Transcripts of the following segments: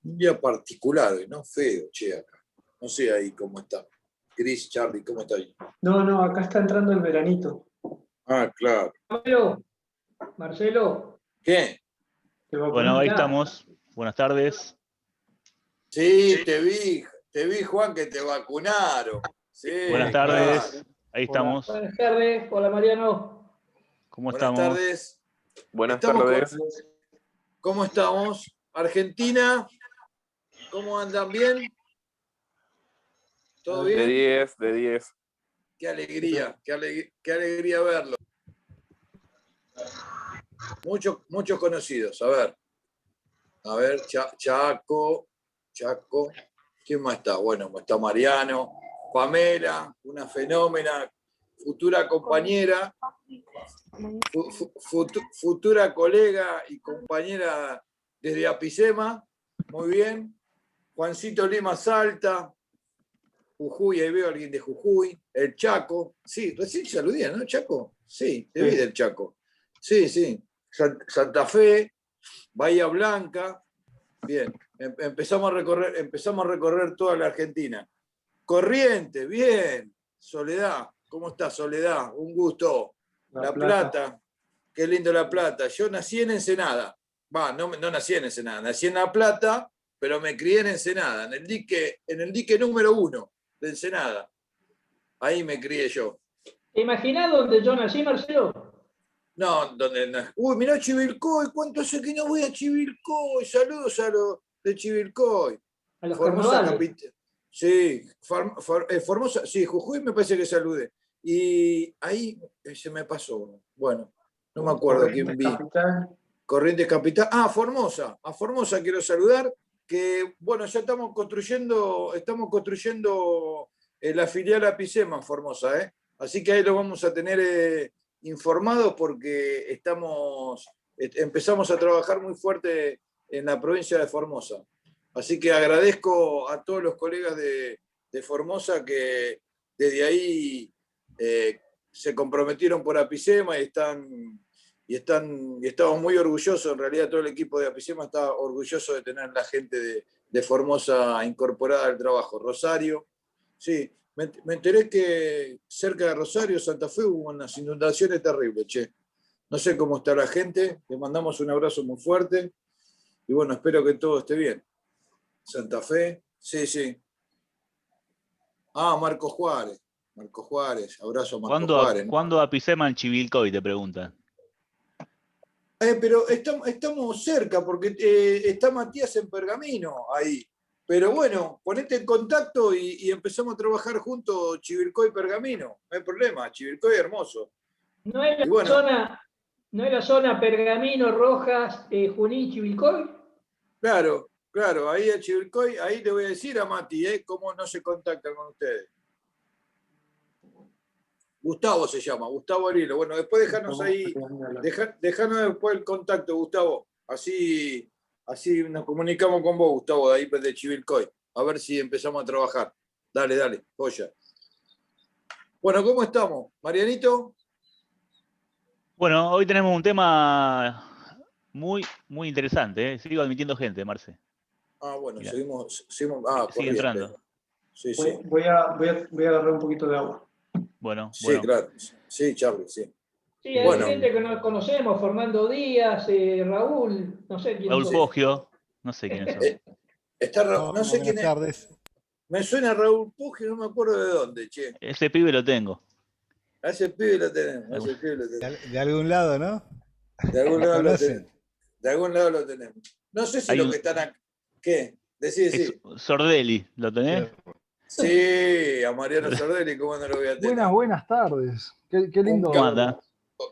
Un día particular, no feo, che, acá. No sé ahí cómo está. Chris, Charlie, ¿cómo está ahí? No, acá está entrando el veranito. Ah, claro. Marcelo. ¿Qué? Bueno, ahí estamos. Buenas tardes. Sí, te vi, Juan, que te vacunaron. Sí, buenas tardes, claro. Ahí estamos. Buenas tardes, hola Mariano. ¿Cómo buenas estamos? Tardes. Buenas tardes. ¿Cómo estamos? Argentina, ¿cómo andan? ¿Bien? ¿Todo bien? De 10. Qué alegría, qué alegría verlo. Muchos conocidos. A ver, Chaco. ¿Quién más está? Bueno, está Mariano, Pamela, una fenómena, futura compañera, futura colega y compañera desde Apicema. Muy bien. Juancito Lima Salta, Jujuy, ahí veo a alguien de Jujuy, el Chaco. Sí, recién saludé, ¿no, Chaco? Sí, te vi del Chaco. Sí. Santa Fe, Bahía Blanca. Bien, empezamos a recorrer toda la Argentina. Corrientes, bien. Soledad, ¿cómo estás, Soledad? Un gusto. La Plata, qué lindo La Plata. Yo nací en Ensenada. No nací en Ensenada, nací en La Plata, pero me crié en Ensenada, en el dique número 1 de Ensenada. Ahí me crié yo. ¿Te imaginás dónde yo nací, Marcelo? No, mirá Chivilcoy, ¿cuánto hace que no voy a Chivilcoy? Saludos a los de Chivilcoy. A los Formosa carnavales. capital. Sí, Formosa, sí, Jujuy me parece que saludé. Y ahí se me pasó. Bueno, no me acuerdo quién vi. Corrientes Capital. Ah, Formosa. A Formosa quiero saludar. Que bueno, ya estamos construyendo la filial Apicema en Formosa, ¿eh? Así que ahí lo vamos a tener informados porque empezamos a trabajar muy fuerte en la provincia de Formosa. Así que agradezco a todos los colegas de Formosa que desde ahí se comprometieron por Apicema y estamos muy orgullosos. En realidad todo el equipo de Apicema está orgulloso de tener la gente de Formosa incorporada al trabajo. Rosario, sí. Me enteré que cerca de Rosario, Santa Fe, hubo unas inundaciones terribles, che. No sé cómo está la gente, le mandamos un abrazo muy fuerte y bueno, espero que todo esté bien. Santa Fe, sí. Ah, Marco Juárez, abrazo a Marco Juárez. ¿Cuándo Apicema en Chivilcoy, te preguntan? Pero estamos cerca porque está Matías en Pergamino ahí. Pero bueno, ponete en contacto y empezamos a trabajar juntos Chivilcoy y Pergamino. No hay problema, Chivilcoy es hermoso. ¿No es la zona Pergamino, Rojas, Junín, Chivilcoy? Claro, ahí a Chivilcoy, ahí le voy a decir a Mati, cómo no se contactan con ustedes. Gustavo se llama, Gustavo Arilo. Bueno, después dejanos ahí, dejanos después el contacto, Gustavo. Así nos comunicamos con vos, Gustavo, de ahí de Chivilcoy. A ver si empezamos a trabajar. Dale, joya. Bueno, ¿cómo estamos? ¿Marianito? Bueno, hoy tenemos un tema muy, muy interesante. Sigo admitiendo gente, Marce. Ah, bueno, Mirá. seguimos. Sigue entrando. Sí. Voy a agarrar un poquito de agua. Bueno. Claro. Sí, Charlie, sí. Sí, hay gente que nos conocemos, Fernando Díaz, Raúl, no sé quién Raúl son. Poggio, no sé quiénes son. No sé quién es. Tardes. Me suena Raúl Poggio, no me acuerdo de dónde, che. Ese pibe lo tengo. A ese pibe lo tenemos. De algún lado, ¿no? De algún lado lo tenemos. No sé si lo que están acá. ¿Qué? Decí. Sordelli, ¿lo tenés? Sí, a Mariano Sordelli, ¿cómo no lo voy a tener? Buenas tardes. Qué lindo. ¿Cómo anda?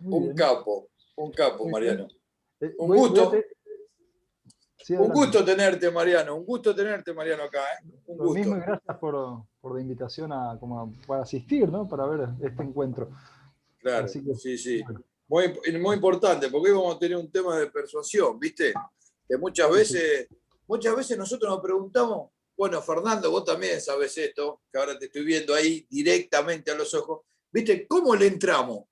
Un capo, Mariano. Un gusto tenerte, Mariano. Un gusto tenerte, Mariano, acá. Un Lo gusto. mismo y gracias por la invitación para asistir, ¿no? Para ver este encuentro. Claro, Así que, sí. Bueno. Muy importante, porque hoy vamos a tener un tema de persuasión, ¿viste? Que muchas veces nosotros nos preguntamos, bueno, Fernando, vos también sabés esto, que ahora te estoy viendo ahí directamente a los ojos, ¿viste? ¿Cómo le entramos?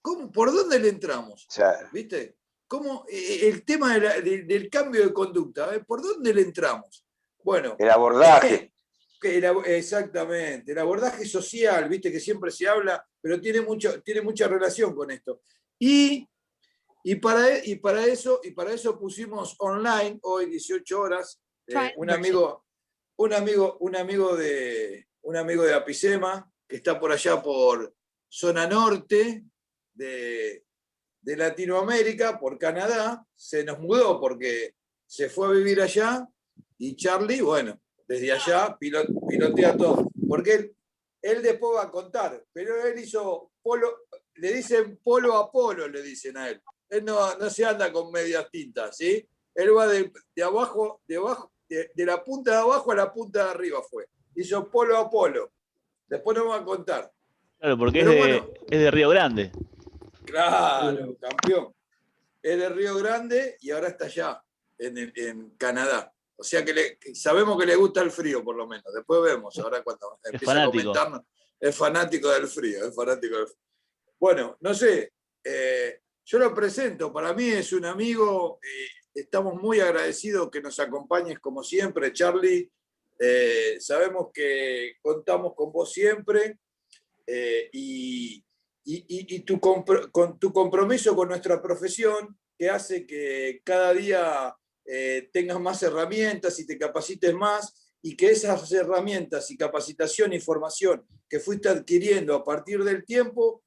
¿Por dónde le entramos? Sí. ¿Viste? el tema del cambio de conducta, ¿por dónde le entramos? Bueno, El abordaje. exactamente, el abordaje social, viste que siempre se habla, pero tiene mucha relación con esto. Y para eso pusimos online, hoy 18 horas, un amigo de Apicema, que está por allá por zona norte de Latinoamérica, por Canadá, se nos mudó porque se fue a vivir allá y Charlie, bueno, desde allá pilotea todo. Porque él después va a contar, pero él hizo polo, le dicen polo a polo, le dicen a él. Él no se anda con medias tintas, ¿sí? Él va de la punta de abajo a la punta de arriba fue. Hizo polo a polo. Después nos va a contar. Claro, porque Pero es de Río Grande. Claro, campeón. Es de Río Grande y ahora está allá, en Canadá. O sea que sabemos que le gusta el frío, por lo menos. Después vemos, ahora cuando empieza a comentarnos. Es fanático del frío, Bueno, no sé, yo lo presento. Para mí es un amigo. Estamos muy agradecidos que nos acompañes como siempre, Charlie. Sabemos que contamos con vos siempre. Y con tu compromiso con nuestra profesión, que hace que cada día tengas más herramientas y te capacites más, y que esas herramientas y capacitación y formación que fuiste adquiriendo a partir del tiempo,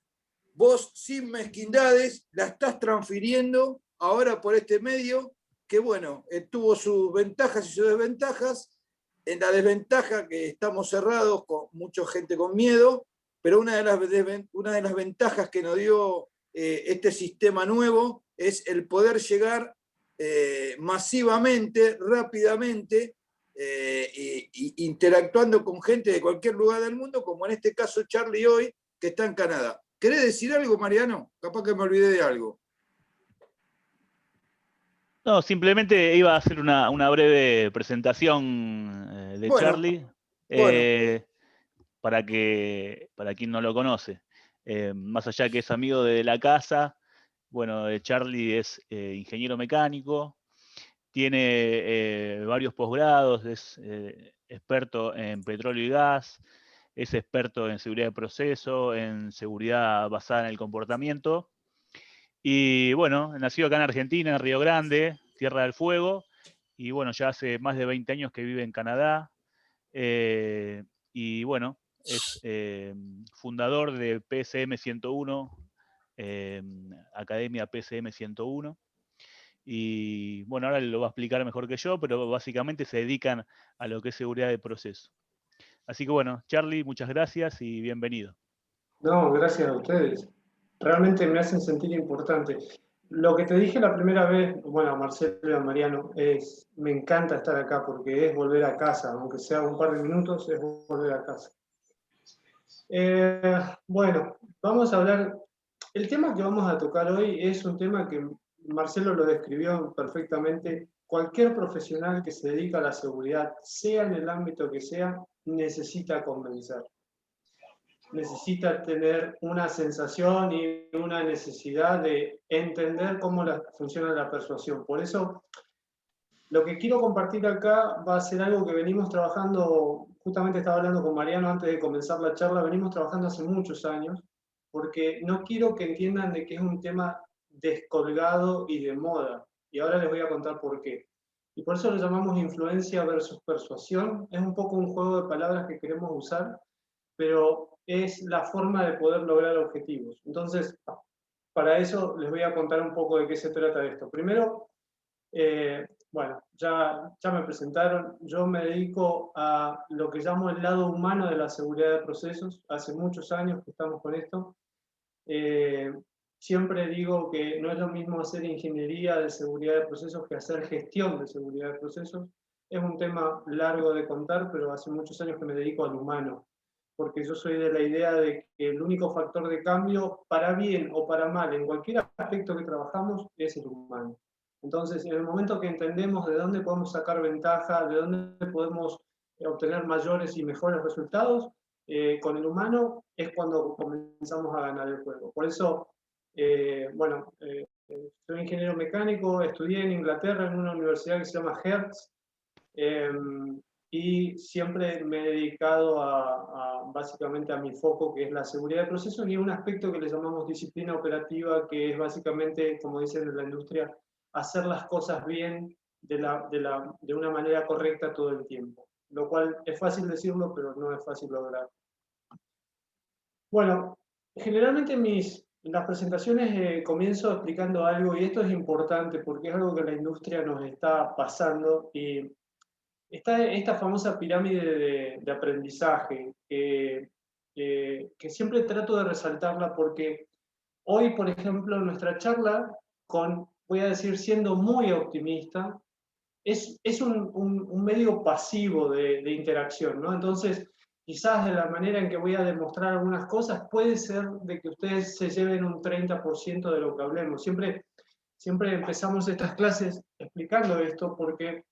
vos sin mezquindades la estás transfiriendo ahora por este medio, que bueno, tuvo sus ventajas y sus desventajas. En la desventaja que estamos cerrados, con mucha gente con miedo, pero una de las ventajas que nos dio este sistema nuevo es el poder llegar masivamente, rápidamente, interactuando con gente de cualquier lugar del mundo, como en este caso Charlie hoy, que está en Canadá. ¿Querés decir algo, Mariano? Capaz que me olvidé de algo. No, simplemente iba a hacer una breve presentación de Charlie. Bueno. Para quien no lo conoce. Más allá que es amigo de la casa, bueno, Charlie es ingeniero mecánico, tiene varios posgrados, es experto en petróleo y gas, es experto en seguridad de proceso, en seguridad basada en el comportamiento. Y bueno, nació acá en Argentina, en Río Grande, Tierra del Fuego, y bueno, ya hace más de 20 años que vive en Canadá. Y bueno, es fundador de PSM 101, Academia PSM 101. Y bueno, ahora lo va a explicar mejor que yo, pero básicamente se dedican a lo que es seguridad de proceso. Así que bueno, Charlie, muchas gracias y bienvenido. No, gracias a ustedes. Realmente me hacen sentir importante. Lo que te dije la primera vez, bueno, a Marcelo y a Mariano, me encanta estar acá porque es volver a casa, aunque sea un par de minutos, es volver a casa. Bueno, vamos a hablar, el tema que vamos a tocar hoy es un tema que Marcelo lo describió perfectamente. Cualquier profesional que se dedica a la seguridad, sea en el ámbito que sea, necesita convencer. Necesita tener una sensación y una necesidad de entender cómo funciona la persuasión. Por eso, lo que quiero compartir acá va a ser algo que venimos trabajando, justamente estaba hablando con Mariano antes de comenzar la charla, venimos trabajando hace muchos años, porque no quiero que entiendan de que es un tema descolgado y de moda. Y ahora les voy a contar por qué. Y por eso lo llamamos influencia versus persuasión. Es un poco un juego de palabras que queremos usar, pero es la forma de poder lograr objetivos. Entonces, para eso les voy a contar un poco de qué se trata esto. Primero, bueno, ya me presentaron, yo me dedico a lo que llamo el lado humano de la seguridad de procesos. Hace muchos años que estamos con esto. Siempre digo que no es lo mismo hacer ingeniería de seguridad de procesos que hacer gestión de seguridad de procesos. Es un tema largo de contar, pero hace muchos años que me dedico al humano, porque yo soy de la idea de que el único factor de cambio, para bien o para mal, en cualquier aspecto que trabajamos, es el humano. Entonces, en el momento que entendemos de dónde podemos sacar ventaja, de dónde podemos obtener mayores y mejores resultados, con el humano es cuando comenzamos a ganar el juego. Por eso, bueno, Soy ingeniero mecánico, estudié en Inglaterra en una universidad que se llama Hertz, y siempre me he dedicado básicamente a mi foco, que es la seguridad de procesos, y un aspecto que le llamamos disciplina operativa, que es básicamente, como dicen en la industria, hacer las cosas bien de una manera correcta todo el tiempo. Lo cual es fácil decirlo, pero no es fácil lograr. Bueno, generalmente en las presentaciones comienzo explicando algo, y esto es importante porque es algo que la industria nos está pasando, y está esta famosa pirámide de aprendizaje, que siempre trato de resaltarla porque hoy, por ejemplo, nuestra charla, voy a decir, siendo muy optimista, es un medio pasivo de interacción, ¿no? Entonces, quizás de la manera en que voy a demostrar algunas cosas, puede ser de que ustedes se lleven un 30% de lo que hablemos. Siempre empezamos estas clases explicando esto porque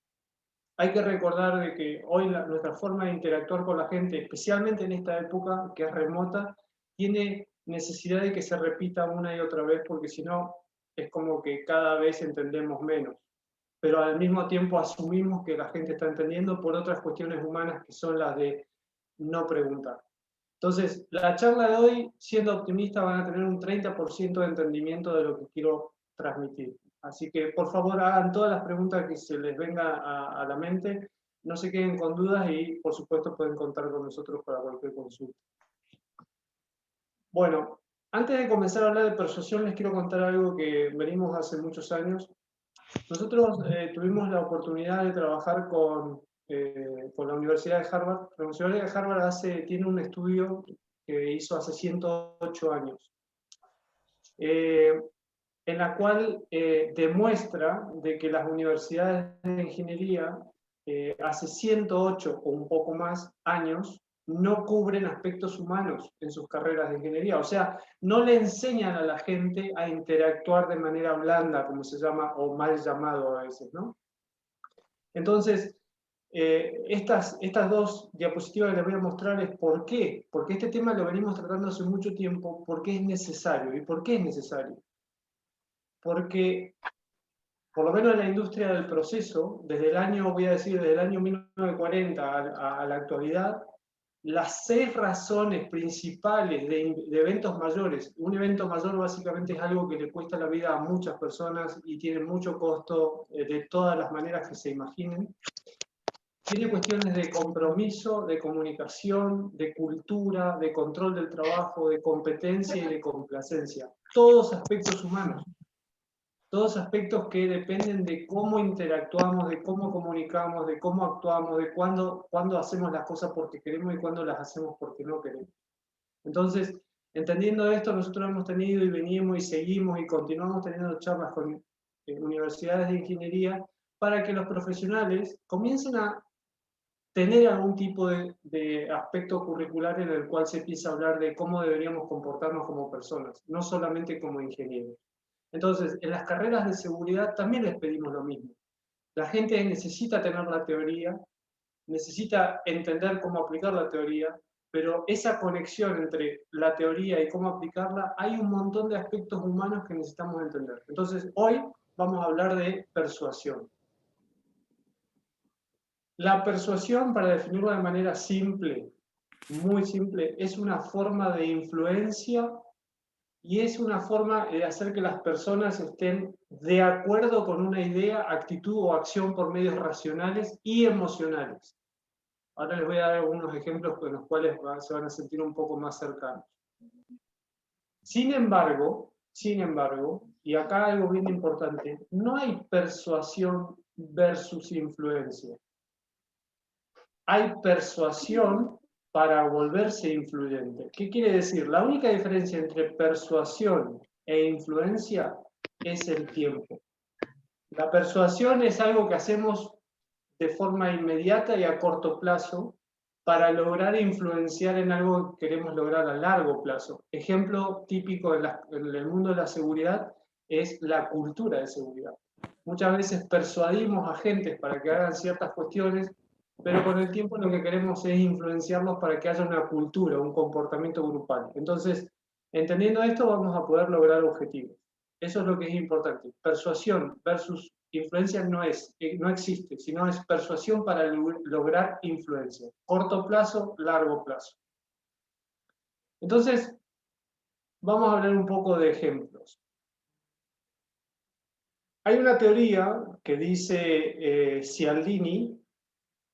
hay que recordar de que hoy nuestra forma de interactuar con la gente, especialmente en esta época que es remota, tiene necesidad de que se repita una y otra vez, porque si no, es como que cada vez entendemos menos. Pero al mismo tiempo asumimos que la gente está entendiendo por otras cuestiones humanas que son las de no preguntar. Entonces, la charla de hoy, siendo optimista, van a tener un 30% de entendimiento de lo que quiero transmitir. Así que, por favor, hagan todas las preguntas que se les venga a la mente, no se queden con dudas y, por supuesto, pueden contar con nosotros para cualquier consulta. Bueno, antes de comenzar a hablar de persuasión, les quiero contar algo que venimos hace muchos años. Nosotros tuvimos la oportunidad de trabajar con la Universidad de Harvard. La Universidad de Harvard tiene un estudio que hizo hace 108 años, en la cual demuestra de que las universidades de ingeniería hace 108 o un poco más años no cubren aspectos humanos en sus carreras de ingeniería. O sea, no le enseñan a la gente a interactuar de manera blanda, como se llama, o mal llamado a veces, ¿no? Entonces, estas dos diapositivas que les voy a mostrar es por qué. Porque este tema lo venimos tratando hace mucho tiempo, porque es necesario. ¿Y por qué es necesario? Porque, por lo menos en la industria del proceso, desde el año 1940 a la actualidad, las 6 razones principales de eventos mayores. Un evento mayor básicamente es algo que le cuesta la vida a muchas personas y tiene mucho costo de todas las maneras que se imaginen. Tiene cuestiones de compromiso, de comunicación, de cultura, de control del trabajo, de competencia y de complacencia. Todos aspectos humanos. Todos aspectos que dependen de cómo interactuamos, de cómo comunicamos, de cómo actuamos, de cuándo hacemos las cosas porque queremos y cuándo las hacemos porque no queremos. Entonces, entendiendo esto, nosotros hemos tenido y venimos y seguimos y continuamos teniendo charlas con universidades de ingeniería para que los profesionales comiencen a tener algún tipo de aspecto curricular en el cual se empieza a hablar de cómo deberíamos comportarnos como personas, no solamente como ingenieros. Entonces, en las carreras de seguridad también les pedimos lo mismo. La gente necesita tener la teoría, necesita entender cómo aplicar la teoría, pero esa conexión entre la teoría y cómo aplicarla, hay un montón de aspectos humanos que necesitamos entender. Entonces, hoy vamos a hablar de persuasión. La persuasión, para definirlo de manera simple, muy simple, es una forma de influencia y es una forma de hacer que las personas estén de acuerdo con una idea, actitud o acción por medios racionales y emocionales. Ahora les voy a dar algunos ejemplos con los cuales se van a sentir un poco más cercanos. Sin embargo, y acá algo bien importante, no hay persuasión versus influencia. Hay persuasión para volverse influyente. ¿Qué quiere decir? La única diferencia entre persuasión e influencia es el tiempo. La persuasión es algo que hacemos de forma inmediata y a corto plazo para lograr influenciar en algo que queremos lograr a largo plazo. Ejemplo típico en el mundo de la seguridad es la cultura de seguridad. Muchas veces persuadimos a agentes para que hagan ciertas cuestiones, pero con el tiempo lo que queremos es influenciarlos para que haya una cultura, un comportamiento grupal. Entonces, entendiendo esto, vamos a poder lograr objetivos. Eso es lo que es importante. Persuasión versus influencia no existe, sino es persuasión para lograr influencia. Corto plazo, largo plazo. Entonces, vamos a hablar un poco de ejemplos. Hay una teoría que dice Cialdini,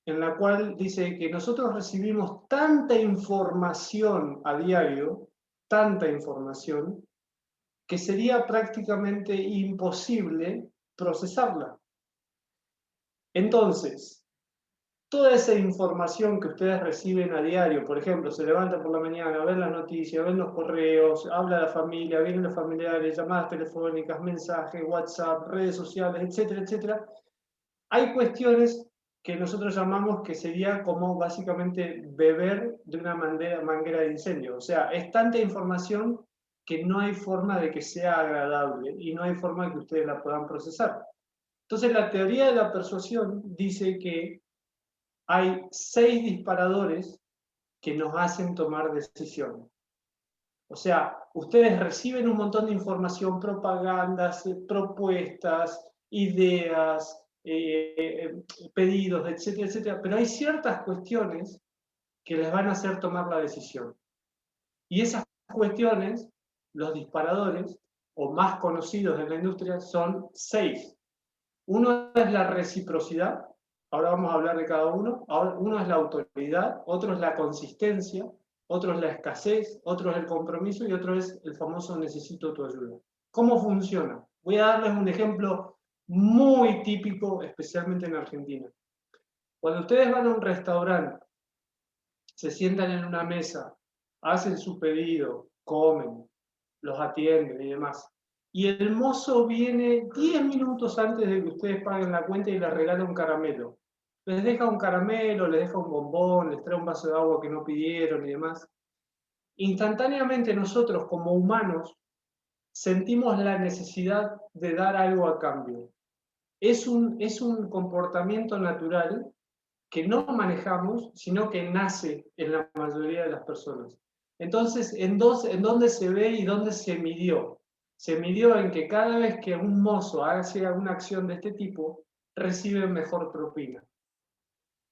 en la cual dice que nosotros recibimos tanta información a diario, tanta información, que sería prácticamente imposible procesarla. Entonces, toda esa información que ustedes reciben a diario, por ejemplo, se levantan por la mañana, ven las noticias, ven los correos, habla la familia, vienen los familiares, llamadas telefónicas, mensajes, WhatsApp, redes sociales, etcétera, etcétera, hay cuestiones que nosotros llamamos que sería como básicamente beber de una manguera de incendio. O sea, es tanta información que no hay forma de que sea agradable y no hay forma de que ustedes la puedan procesar. Entonces, la teoría de la persuasión dice que hay 6 disparadores que nos hacen tomar decisiones. O sea, ustedes reciben un montón de información, propagandas, propuestas, ideas, pedidos, etcétera, etcétera, pero hay ciertas cuestiones que les van a hacer tomar la decisión. Y esas cuestiones, los disparadores, o más conocidos en la industria, son 6. Uno es la reciprocidad, ahora vamos a hablar de cada uno. Uno es la autoridad, otro es la consistencia, otro es la escasez, otro es el compromiso y otro es el famoso necesito tu ayuda. ¿Cómo funciona? Voy a darles un ejemplo muy típico, especialmente en Argentina. Cuando ustedes van a un restaurante, se sientan en una mesa, hacen su pedido, comen, los atienden y demás, y el mozo viene 10 minutos antes de que ustedes paguen la cuenta y les regala un caramelo. Les deja un caramelo, les deja un bombón, les trae un vaso de agua que no pidieron y demás. Instantáneamente nosotros, como humanos, sentimos la necesidad de dar algo a cambio. Es un comportamiento natural que no manejamos, sino que nace en la mayoría de las personas. Entonces, ¿en dónde se ve y dónde se midió? Se midió en que cada vez que un mozo hace alguna acción de este tipo, recibe mejor propina.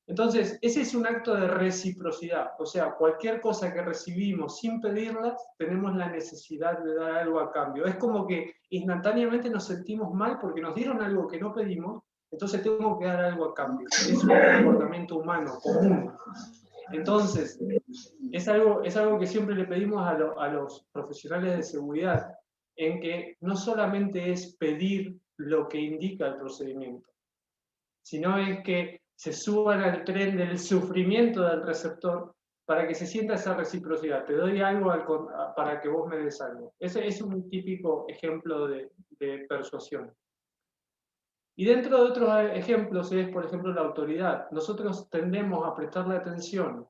Entonces, ese es un acto de reciprocidad. O sea, cualquier cosa que recibimos sin pedirlas, tenemos la necesidad de dar algo a cambio. Es como que instantáneamente nos sentimos mal porque nos dieron algo que no pedimos, entonces tengo que dar algo a cambio. Es un comportamiento humano común. Entonces, es algo que siempre le pedimos a los profesionales de seguridad, en que no solamente es pedir lo que indica el procedimiento, sino es que se suban al tren del sufrimiento del receptor para que se sienta esa reciprocidad. Te doy algo para que vos me des algo. Ese es un típico ejemplo de persuasión. Y dentro de otros ejemplos es, por ejemplo, la autoridad. Nosotros tendemos a prestarle atención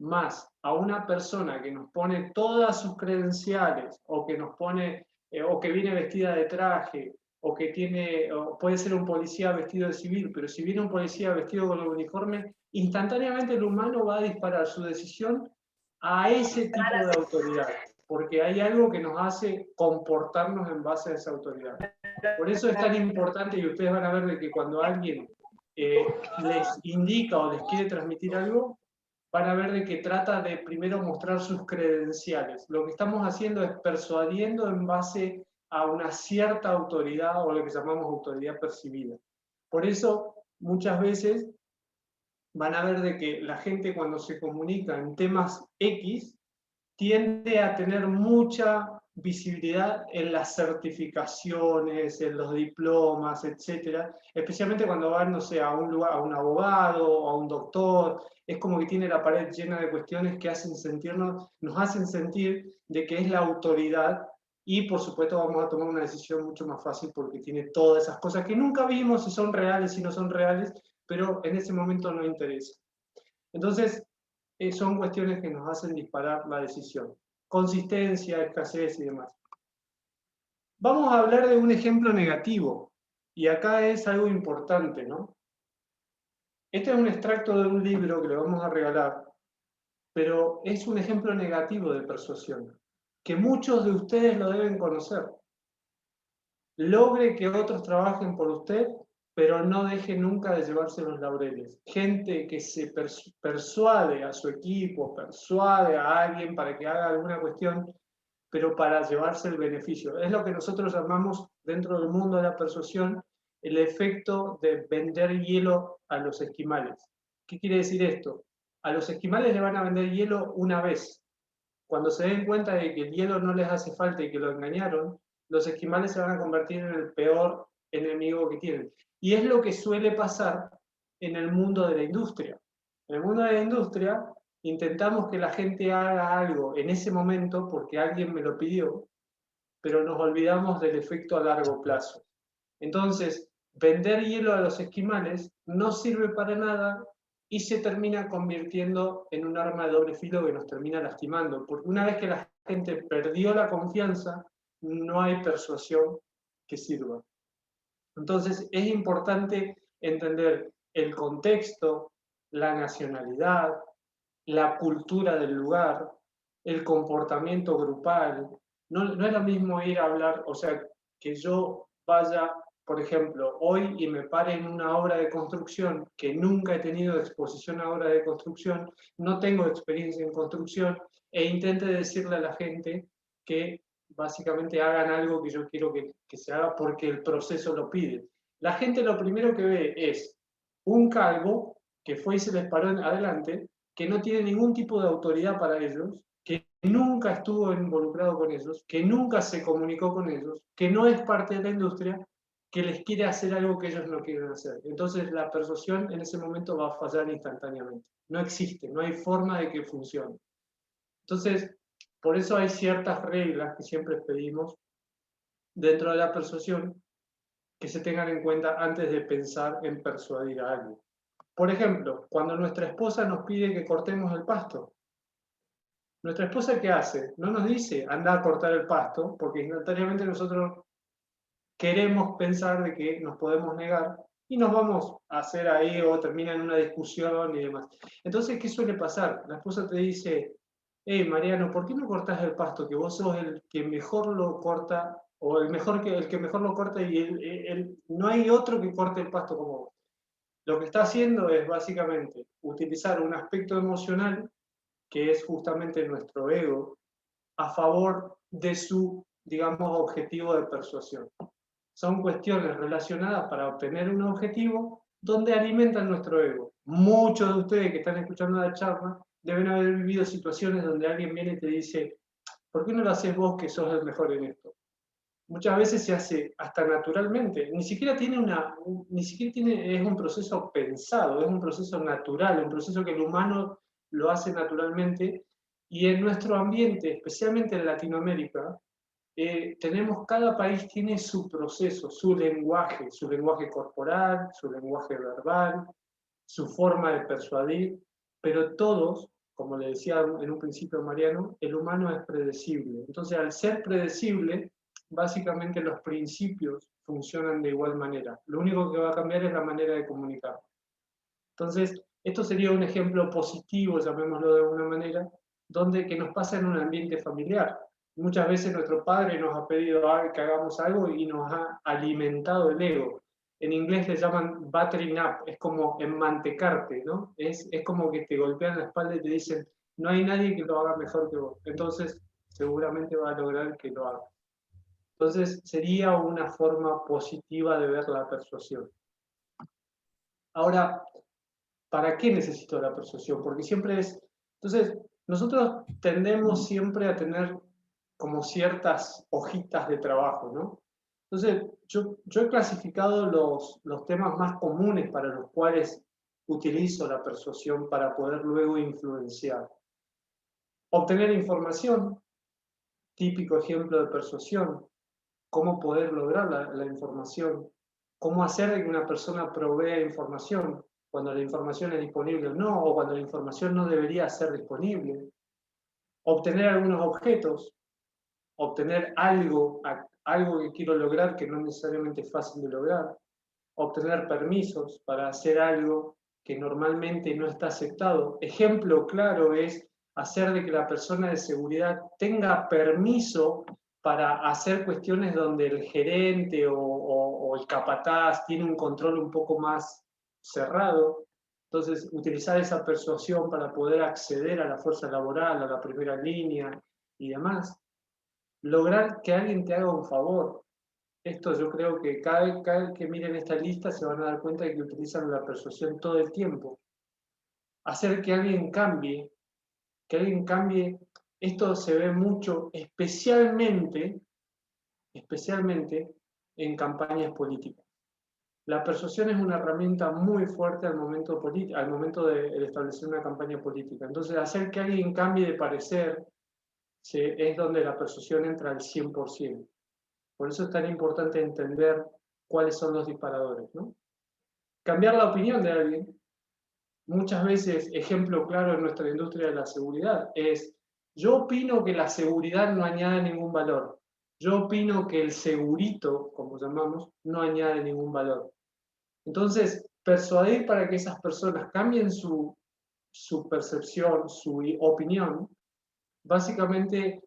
más a una persona que nos pone todas sus credenciales, o que nos pone, o que viene vestida de traje, o que tiene, o puede ser un policía vestido de civil, pero si viene un policía vestido con el uniforme, instantáneamente el humano va a disparar su decisión a ese tipo de autoridad, porque hay algo que nos hace comportarnos en base a esa autoridad. Por eso es tan importante, y ustedes van a ver de que cuando alguien les indica o les quiere transmitir algo, van a ver de que trata de primero mostrar sus credenciales. Lo que estamos haciendo es persuadiendo en base a una cierta autoridad, o lo que llamamos autoridad percibida. Por eso, muchas veces van a ver de que la gente, cuando se comunica en temas X, tiende a tener mucha visibilidad en las certificaciones, en los diplomas, etcétera, especialmente cuando van, no sé, a un lugar, a un abogado o a un doctor. Es como que tiene la pared llena de cuestiones que nos hacen sentir de que es la autoridad, y por supuesto vamos a tomar una decisión mucho más fácil porque tiene todas esas cosas que nunca vimos si son reales, si no son reales, pero en ese momento no interesa. Entonces, son cuestiones que nos hacen disparar la decisión. Consistencia, escasez y demás. Vamos a hablar de un ejemplo negativo, y acá es algo importante, ¿no? Este es un extracto de un libro que le vamos a regalar, pero es un ejemplo negativo de persuasión, que muchos de ustedes lo deben conocer. logre que otros trabajen por usted, pero no deje nunca de llevarse los laureles. Gente que se persuade a su equipo, persuade a alguien para que haga alguna cuestión, pero para llevarse el beneficio. Es lo que nosotros llamamos dentro del mundo de la persuasión el efecto de vender hielo a los esquimales. ¿Qué quiere decir esto? A los esquimales le van a vender hielo una vez. Cuando se den cuenta de que el hielo no les hace falta y que lo engañaron, los esquimales se van a convertir en el peor enemigo que tienen. Y es lo que suele pasar en el mundo de la industria. En el mundo de la industria intentamos que la gente haga algo en ese momento porque alguien me lo pidió, pero nos olvidamos del efecto a largo plazo. Entonces, vender hielo a los esquimales no sirve para nada y se termina convirtiendo en un arma de doble filo que nos termina lastimando, porque una vez que la gente perdió la confianza, no hay persuasión que sirva. Entonces, es importante entender el contexto, la nacionalidad, la cultura del lugar, el comportamiento grupal. No es lo mismo ir a hablar, o sea, que yo vaya, por ejemplo, hoy y me pare en una obra de construcción, que nunca he tenido exposición a obra de construcción, no tengo experiencia en construcción, e intente decirle a la gente que básicamente hagan algo que yo quiero que se haga porque el proceso lo pide. La gente lo primero que ve es un calvo que fue y se les paró adelante, que no tiene ningún tipo de autoridad para ellos, que nunca estuvo involucrado con ellos, que nunca se comunicó con ellos, que no es parte de la industria, que les quiere hacer algo que ellos no quieren hacer. Entonces la persuasión en ese momento va a fallar instantáneamente. No existe, no hay forma de que funcione. Entonces, por eso hay ciertas reglas que siempre pedimos dentro de la persuasión que se tengan en cuenta antes de pensar en persuadir a alguien. Por ejemplo, cuando nuestra esposa nos pide que cortemos el pasto, nuestra esposa, ¿qué hace? No nos dice, anda a cortar el pasto, porque instantáneamente nosotros queremos pensar de que nos podemos negar y nos vamos a hacer ahí o termina en una discusión y demás. Entonces, ¿qué suele pasar? La esposa te dice, hey, Mariano, ¿por qué no cortás el pasto? Que vos sos el que mejor lo corta, o el que mejor lo corta y no hay otro que corte el pasto como vos. Lo que está haciendo es básicamente utilizar un aspecto emocional que es justamente nuestro ego, a favor de su, digamos, objetivo de persuasión. Son cuestiones relacionadas para obtener un objetivo donde alimentan nuestro ego. Muchos de ustedes que están escuchando la charla deben haber vivido situaciones donde alguien viene y te dice, ¿por qué no lo haces vos que sos el mejor en esto? Muchas veces se hace hasta naturalmente, ni siquiera es un proceso pensado, es un proceso natural, un proceso que el humano lo hace naturalmente, y en nuestro ambiente, especialmente en Latinoamérica, cada país tiene su proceso, su lenguaje corporal, su lenguaje verbal, su forma de persuadir, pero todos, como le decía en un principio Mariano, el humano es predecible. Entonces, al ser predecible, básicamente los principios funcionan de igual manera. Lo único que va a cambiar es la manera de comunicar. Entonces, esto sería un ejemplo positivo, llamémoslo de alguna manera, que nos pasa en un ambiente familiar. Muchas veces nuestro padre nos ha pedido que hagamos algo y nos ha alimentado el ego. En inglés le llaman buttering up, es como enmantecarte, ¿no? Es como que te golpean la espalda y te dicen, no hay nadie que lo haga mejor que vos. Entonces, seguramente va a lograr que lo haga. Entonces, sería una forma positiva de ver la persuasión. Ahora, ¿para qué necesito la persuasión? Porque siempre es... Entonces, nosotros tendemos siempre a tener como ciertas hojitas de trabajo, ¿no? Entonces, yo he clasificado los temas más comunes para los cuales utilizo la persuasión para poder luego influenciar. Obtener información, típico ejemplo de persuasión. Cómo poder lograr la información. Cómo hacer que una persona provea información cuando la información es disponible o no, o cuando la información no debería ser disponible. Obtener algunos objetos, obtener algo que quiero lograr que no es necesariamente fácil de lograr, obtener permisos para hacer algo que normalmente no está aceptado. Ejemplo claro es hacer de que la persona de seguridad tenga permiso para hacer cuestiones donde el gerente o el capataz tiene un control un poco más cerrado. Entonces, utilizar esa persuasión para poder acceder a la fuerza laboral, a la primera línea y demás. Lograr que alguien te haga un favor. Esto yo creo que cada vez que miren esta lista se van a dar cuenta de que utilizan la persuasión todo el tiempo. Hacer que alguien cambie, esto se ve mucho, especialmente en campañas políticas. La persuasión es una herramienta muy fuerte al momento de establecer una campaña política. Entonces, hacer que alguien cambie de parecer es donde la persuasión entra al 100%. Por eso es tan importante entender cuáles son los disparadores, ¿no? Cambiar la opinión de alguien. Muchas veces, ejemplo claro en nuestra industria de la seguridad, es: yo opino que la seguridad no añade ningún valor. Yo opino que el segurito, como llamamos, no añade ningún valor. Entonces, persuadir para que esas personas cambien su percepción, su opinión, básicamente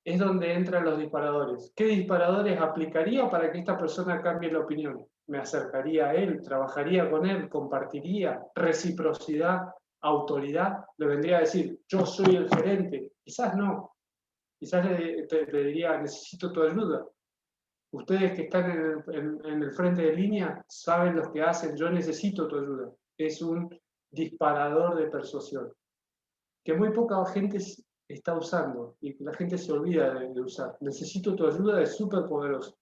es donde entran los disparadores. ¿Qué disparadores aplicaría para que esta persona cambie la opinión? Me acercaría a él, trabajaría con él, compartiría, reciprocidad, autoridad. Le vendría a decir: yo soy el gerente. Quizás no. Quizás le diría: necesito tu ayuda. Ustedes que están en el frente de línea saben lo que hacen, yo necesito tu ayuda. Es un disparador de persuasión que muy poca gente está usando y que la gente se olvida de usar. Necesito tu ayuda, es súper poderoso.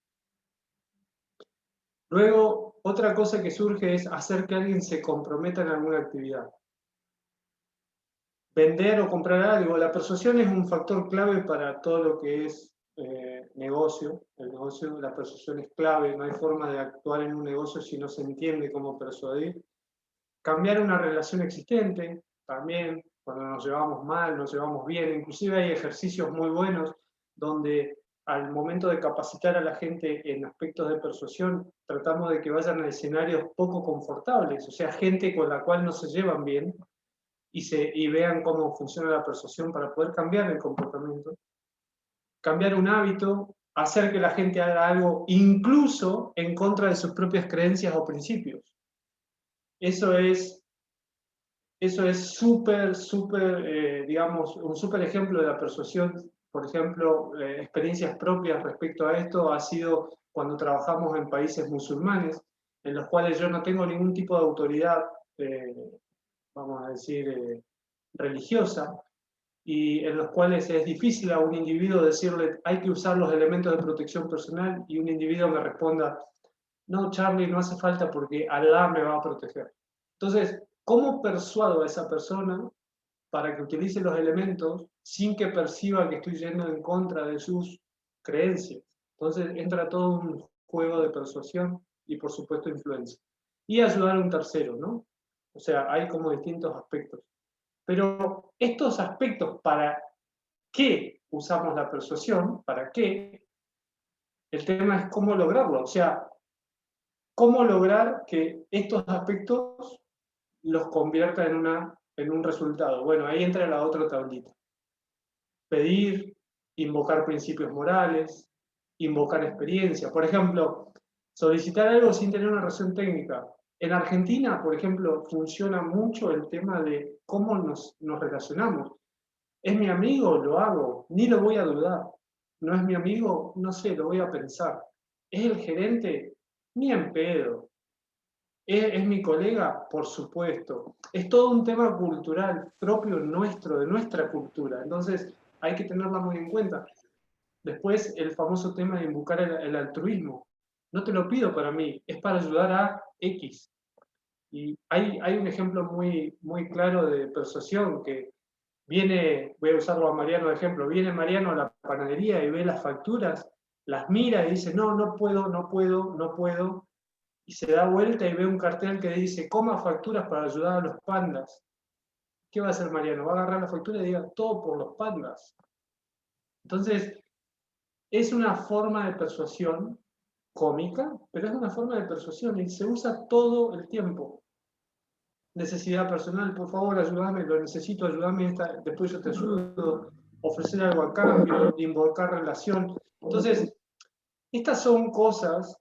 Luego, otra cosa que surge es hacer que alguien se comprometa en alguna actividad. Vender o comprar algo. La persuasión es un factor clave para todo lo que es negocio. El negocio, la persuasión es clave. No hay forma de actuar en un negocio si no se entiende cómo persuadir. Cambiar una relación existente, también, cuando nos llevamos mal, nos llevamos bien. Inclusive hay ejercicios muy buenos donde al momento de capacitar a la gente en aspectos de persuasión, tratamos de que vayan a escenarios poco confortables, o sea, gente con la cual no se llevan bien, y vean cómo funciona la persuasión para poder cambiar el comportamiento. Cambiar un hábito, hacer que la gente haga algo incluso en contra de sus propias creencias o principios. Eso es súper, digamos, un súper ejemplo de la persuasión. Por ejemplo, experiencias propias respecto a esto ha sido cuando trabajamos en países musulmanes, en los cuales yo no tengo ningún tipo de autoridad, vamos a decir, religiosa, y en los cuales es difícil a un individuo decirle: hay que usar los elementos de protección personal, y un individuo me responda: no, Charlie, no hace falta porque Allah me va a proteger. Entonces, ¿cómo persuado a esa persona para que utilice los elementos sin que perciba que estoy yendo en contra de sus creencias? Entonces entra todo un juego de persuasión y, por supuesto, influencia. Y ayudar a un tercero, ¿no? O sea, hay como distintos aspectos. Pero estos aspectos, ¿para qué usamos la persuasión? ¿Para qué? El tema es cómo lograrlo. O sea, cómo lograr que estos aspectos los convierta en un resultado. Bueno, ahí entra la otra tablita. Pedir, invocar principios morales, invocar experiencia. Por ejemplo, solicitar algo sin tener una razón técnica. En Argentina, por ejemplo, funciona mucho el tema de cómo nos relacionamos. ¿Es mi amigo? Lo hago, ni lo voy a dudar. ¿No es mi amigo? No sé, lo voy a pensar. ¿Es el gerente? Ni en pedo. ¿Es mi colega? Por supuesto. Es todo un tema cultural propio nuestro, de nuestra cultura. Entonces hay que tenerla muy en cuenta. Después, el famoso tema de invocar el altruismo. No te lo pido para mí, es para ayudar a X. Y hay un ejemplo muy, muy claro de persuasión que viene, voy a usarlo a Mariano de ejemplo, viene Mariano a la panadería y ve las facturas, las mira y dice: no, no puedo, no puedo, no puedo. Y se da vuelta y ve un cartel que dice: coma facturas para ayudar a los pandas. ¿Qué va a hacer Mariano? Va a agarrar la factura y diga: todo por los pandas. Entonces, es una forma de persuasión cómica, pero es una forma de persuasión y se usa todo el tiempo. Necesidad personal: por favor, ayúdame, lo necesito, ayúdame, después yo te ayudo. ofrecer algo a cambio, de involucrar relación. Entonces, estas son cosas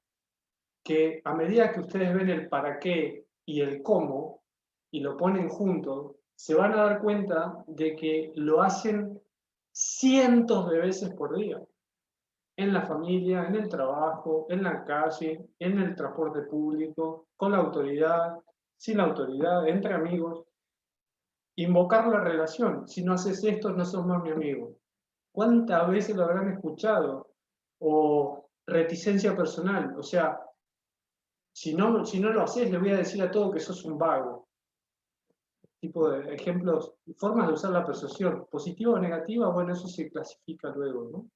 que a medida que ustedes ven el para qué y el cómo, y lo ponen juntos, se van a dar cuenta de que lo hacen cientos de veces por día. En la familia, en el trabajo, en la calle, en el transporte público, con la autoridad, sin la autoridad, entre amigos. Invocar la relación. Si no haces esto, no sos más mi amigo. ¿Cuántas veces lo habrán escuchado? O reticencia personal. O sea, si no lo haces, le voy a decir a todo que sos un vago. Tipo de ejemplos, formas de usar la persuasión. Positiva o negativa, bueno, eso se clasifica luego, ¿no?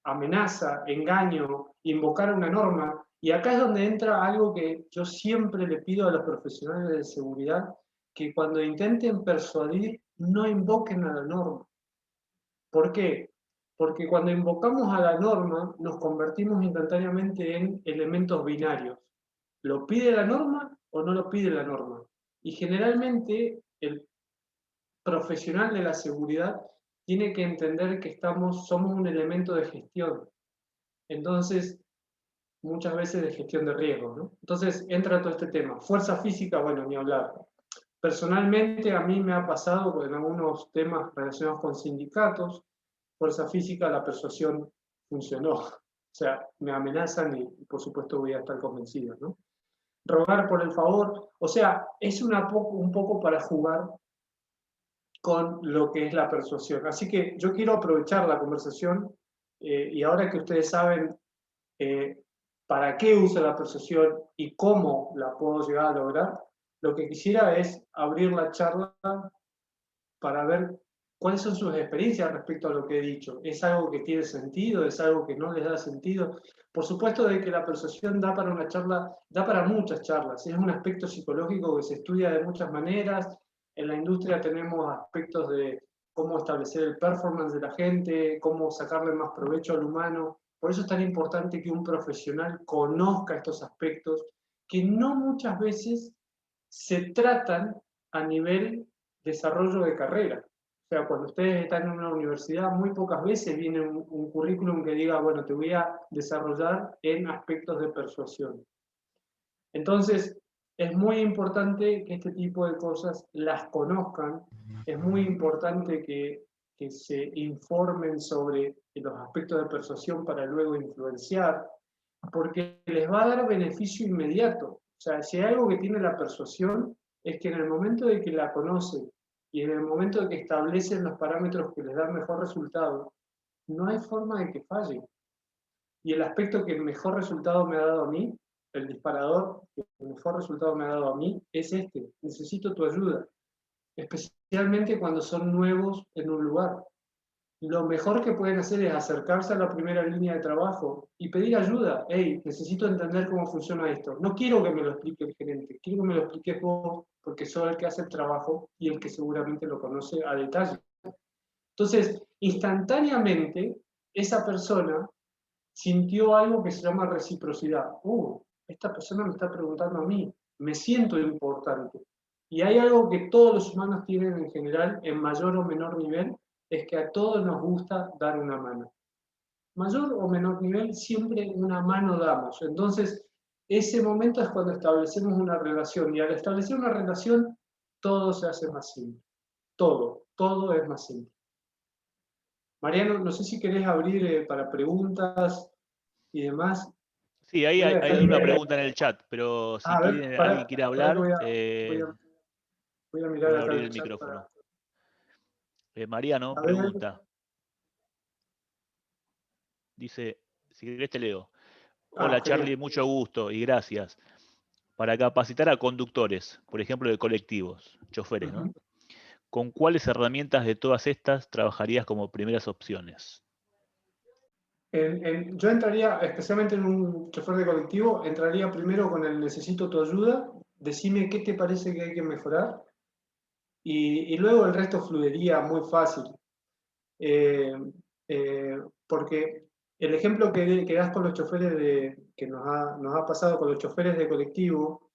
Amenaza, engaño, invocar una norma. Y acá es donde entra algo que yo siempre le pido a los profesionales de seguridad, que cuando intenten persuadir, no invoquen a la norma. ¿Por qué? Porque cuando invocamos a la norma, nos convertimos instantáneamente en elementos binarios. ¿Lo pide la norma o no lo pide la norma? Y generalmente el profesional de la seguridad tiene que entender que somos un elemento de gestión. Entonces, muchas veces de gestión de riesgo, ¿no? Entonces entra todo este tema. Fuerza física, bueno, ni hablar. Personalmente a mí me ha pasado en algunos temas relacionados con sindicatos, fuerza física, la persuasión funcionó. O sea, me amenazan y por supuesto voy a estar convencido, ¿no? Rogar por el favor, o sea, es un poco para jugar con lo que es la persuasión. Así que yo quiero aprovechar la conversación y ahora que ustedes saben para qué uso la persuasión y cómo la puedo llegar a lograr, lo que quisiera es abrir la charla para ver cuáles son sus experiencias respecto a lo que he dicho. ¿Es algo que tiene sentido? ¿Es algo que no les da sentido? Por supuesto de que la persuasión da para una charla, da para muchas charlas. Es un aspecto psicológico que se estudia de muchas maneras. En la industria tenemos aspectos de cómo establecer el performance de la gente, cómo sacarle más provecho al humano. Por eso es tan importante que un profesional conozca estos aspectos que no muchas veces se tratan a nivel desarrollo de carrera. O sea, cuando ustedes están en una universidad, muy pocas veces viene un currículum que diga, bueno, te voy a desarrollar en aspectos de persuasión. Entonces, es muy importante que este tipo de cosas las conozcan, es muy importante que se informen sobre los aspectos de persuasión para luego influenciar, porque les va a dar beneficio inmediato. O sea, si hay algo que tiene la persuasión, es que en el momento de que la conocen y en el momento de que establecen los parámetros que les dan mejor resultado, no hay forma de que fallen. Y el aspecto que el mejor resultado me ha dado a mí, el disparador que el mejor resultado me ha dado a mí, es este: necesito tu ayuda, especialmente cuando son nuevos en un lugar. Lo mejor que pueden hacer es acercarse a la primera línea de trabajo y pedir ayuda. Hey, necesito entender cómo funciona esto. No quiero que me lo explique el gerente, quiero que me lo expliques vos, porque sos el que hace el trabajo y el que seguramente lo conoce a detalle. Entonces, instantáneamente, esa persona sintió algo que se llama reciprocidad. Esta persona me está preguntando a mí, me siento importante. Y hay algo que todos los humanos tienen en general, en mayor o menor nivel, es que a todos nos gusta dar una mano. Mayor o menor nivel, siempre una mano damos. Entonces, ese momento es cuando establecemos una relación. Y al establecer una relación, todo se hace más simple. Todo es más simple. Mariano, no sé si querés abrir para preguntas y demás. Sí, ahí hay una pregunta en el chat, pero si alguien quiere hablar, voy a mirar voy a acá abrir el el chat micrófono. Mariano A ver. pregunta. Dice, si querés te leo. Hola Charlie, Genial. mucho gusto y gracias. Para capacitar a conductores, por ejemplo de colectivos, choferes, ¿no? ¿Con cuáles herramientas de todas estas trabajarías como primeras opciones? Yo entraría, especialmente en un chofer de colectivo, entraría primero con el necesito tu ayuda, decime qué te parece que hay que mejorar, y luego el resto fluiría muy fácil. Porque el ejemplo que das con los choferes que nos ha pasado con los choferes de colectivo,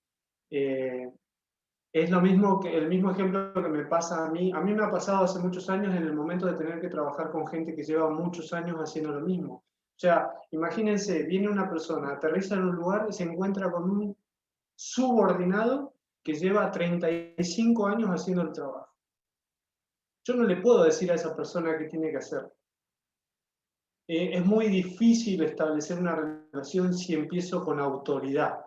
Es lo mismo que el mismo ejemplo que me pasa a mí. A mí me ha pasado hace muchos años en el momento de tener que trabajar con gente que lleva muchos años haciendo lo mismo. O sea, imagínense, viene una persona, aterriza en un lugar y se encuentra con un subordinado que lleva 35 años haciendo el trabajo. Yo no le puedo decir a esa persona qué tiene que hacer. Es muy difícil establecer una relación si empiezo con autoridad.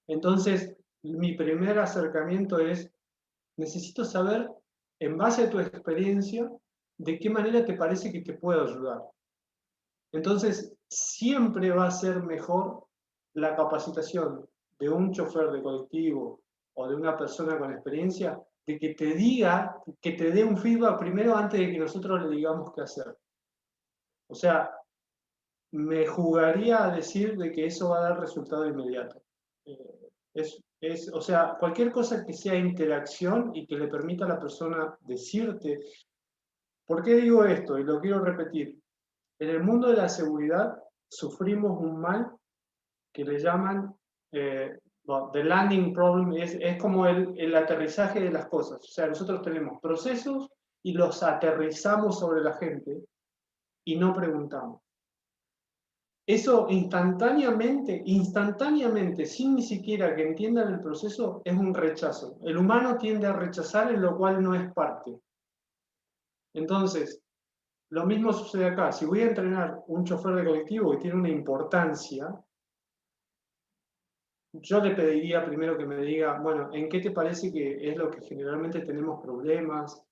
Entonces, mi primer acercamiento es, necesito saber, en base a tu experiencia, de qué manera te parece que te puedo ayudar. Entonces, siempre va a ser mejor la capacitación de un chofer de colectivo o de una persona con experiencia, de que te diga, que te dé un feedback primero antes de que nosotros le digamos qué hacer. O sea, me jugaría a decir de que eso va a dar resultado inmediato. O sea, cualquier cosa que sea interacción y que le permita a la persona decirte. ¿Por qué digo esto? Y lo quiero repetir. En el mundo de la seguridad sufrimos un mal que le llaman the landing problem, es como el aterrizaje de las cosas. O sea, nosotros tenemos procesos y los aterrizamos sobre la gente y no preguntamos. Eso instantáneamente, sin ni siquiera que entiendan el proceso, es un rechazo. El humano tiende a rechazar en lo cual no es parte. Entonces, lo mismo sucede acá. Si voy a entrenar un chofer de colectivo que tiene una importancia, yo le pediría primero que me diga, bueno, ¿en qué te parece que es lo que generalmente tenemos problemas?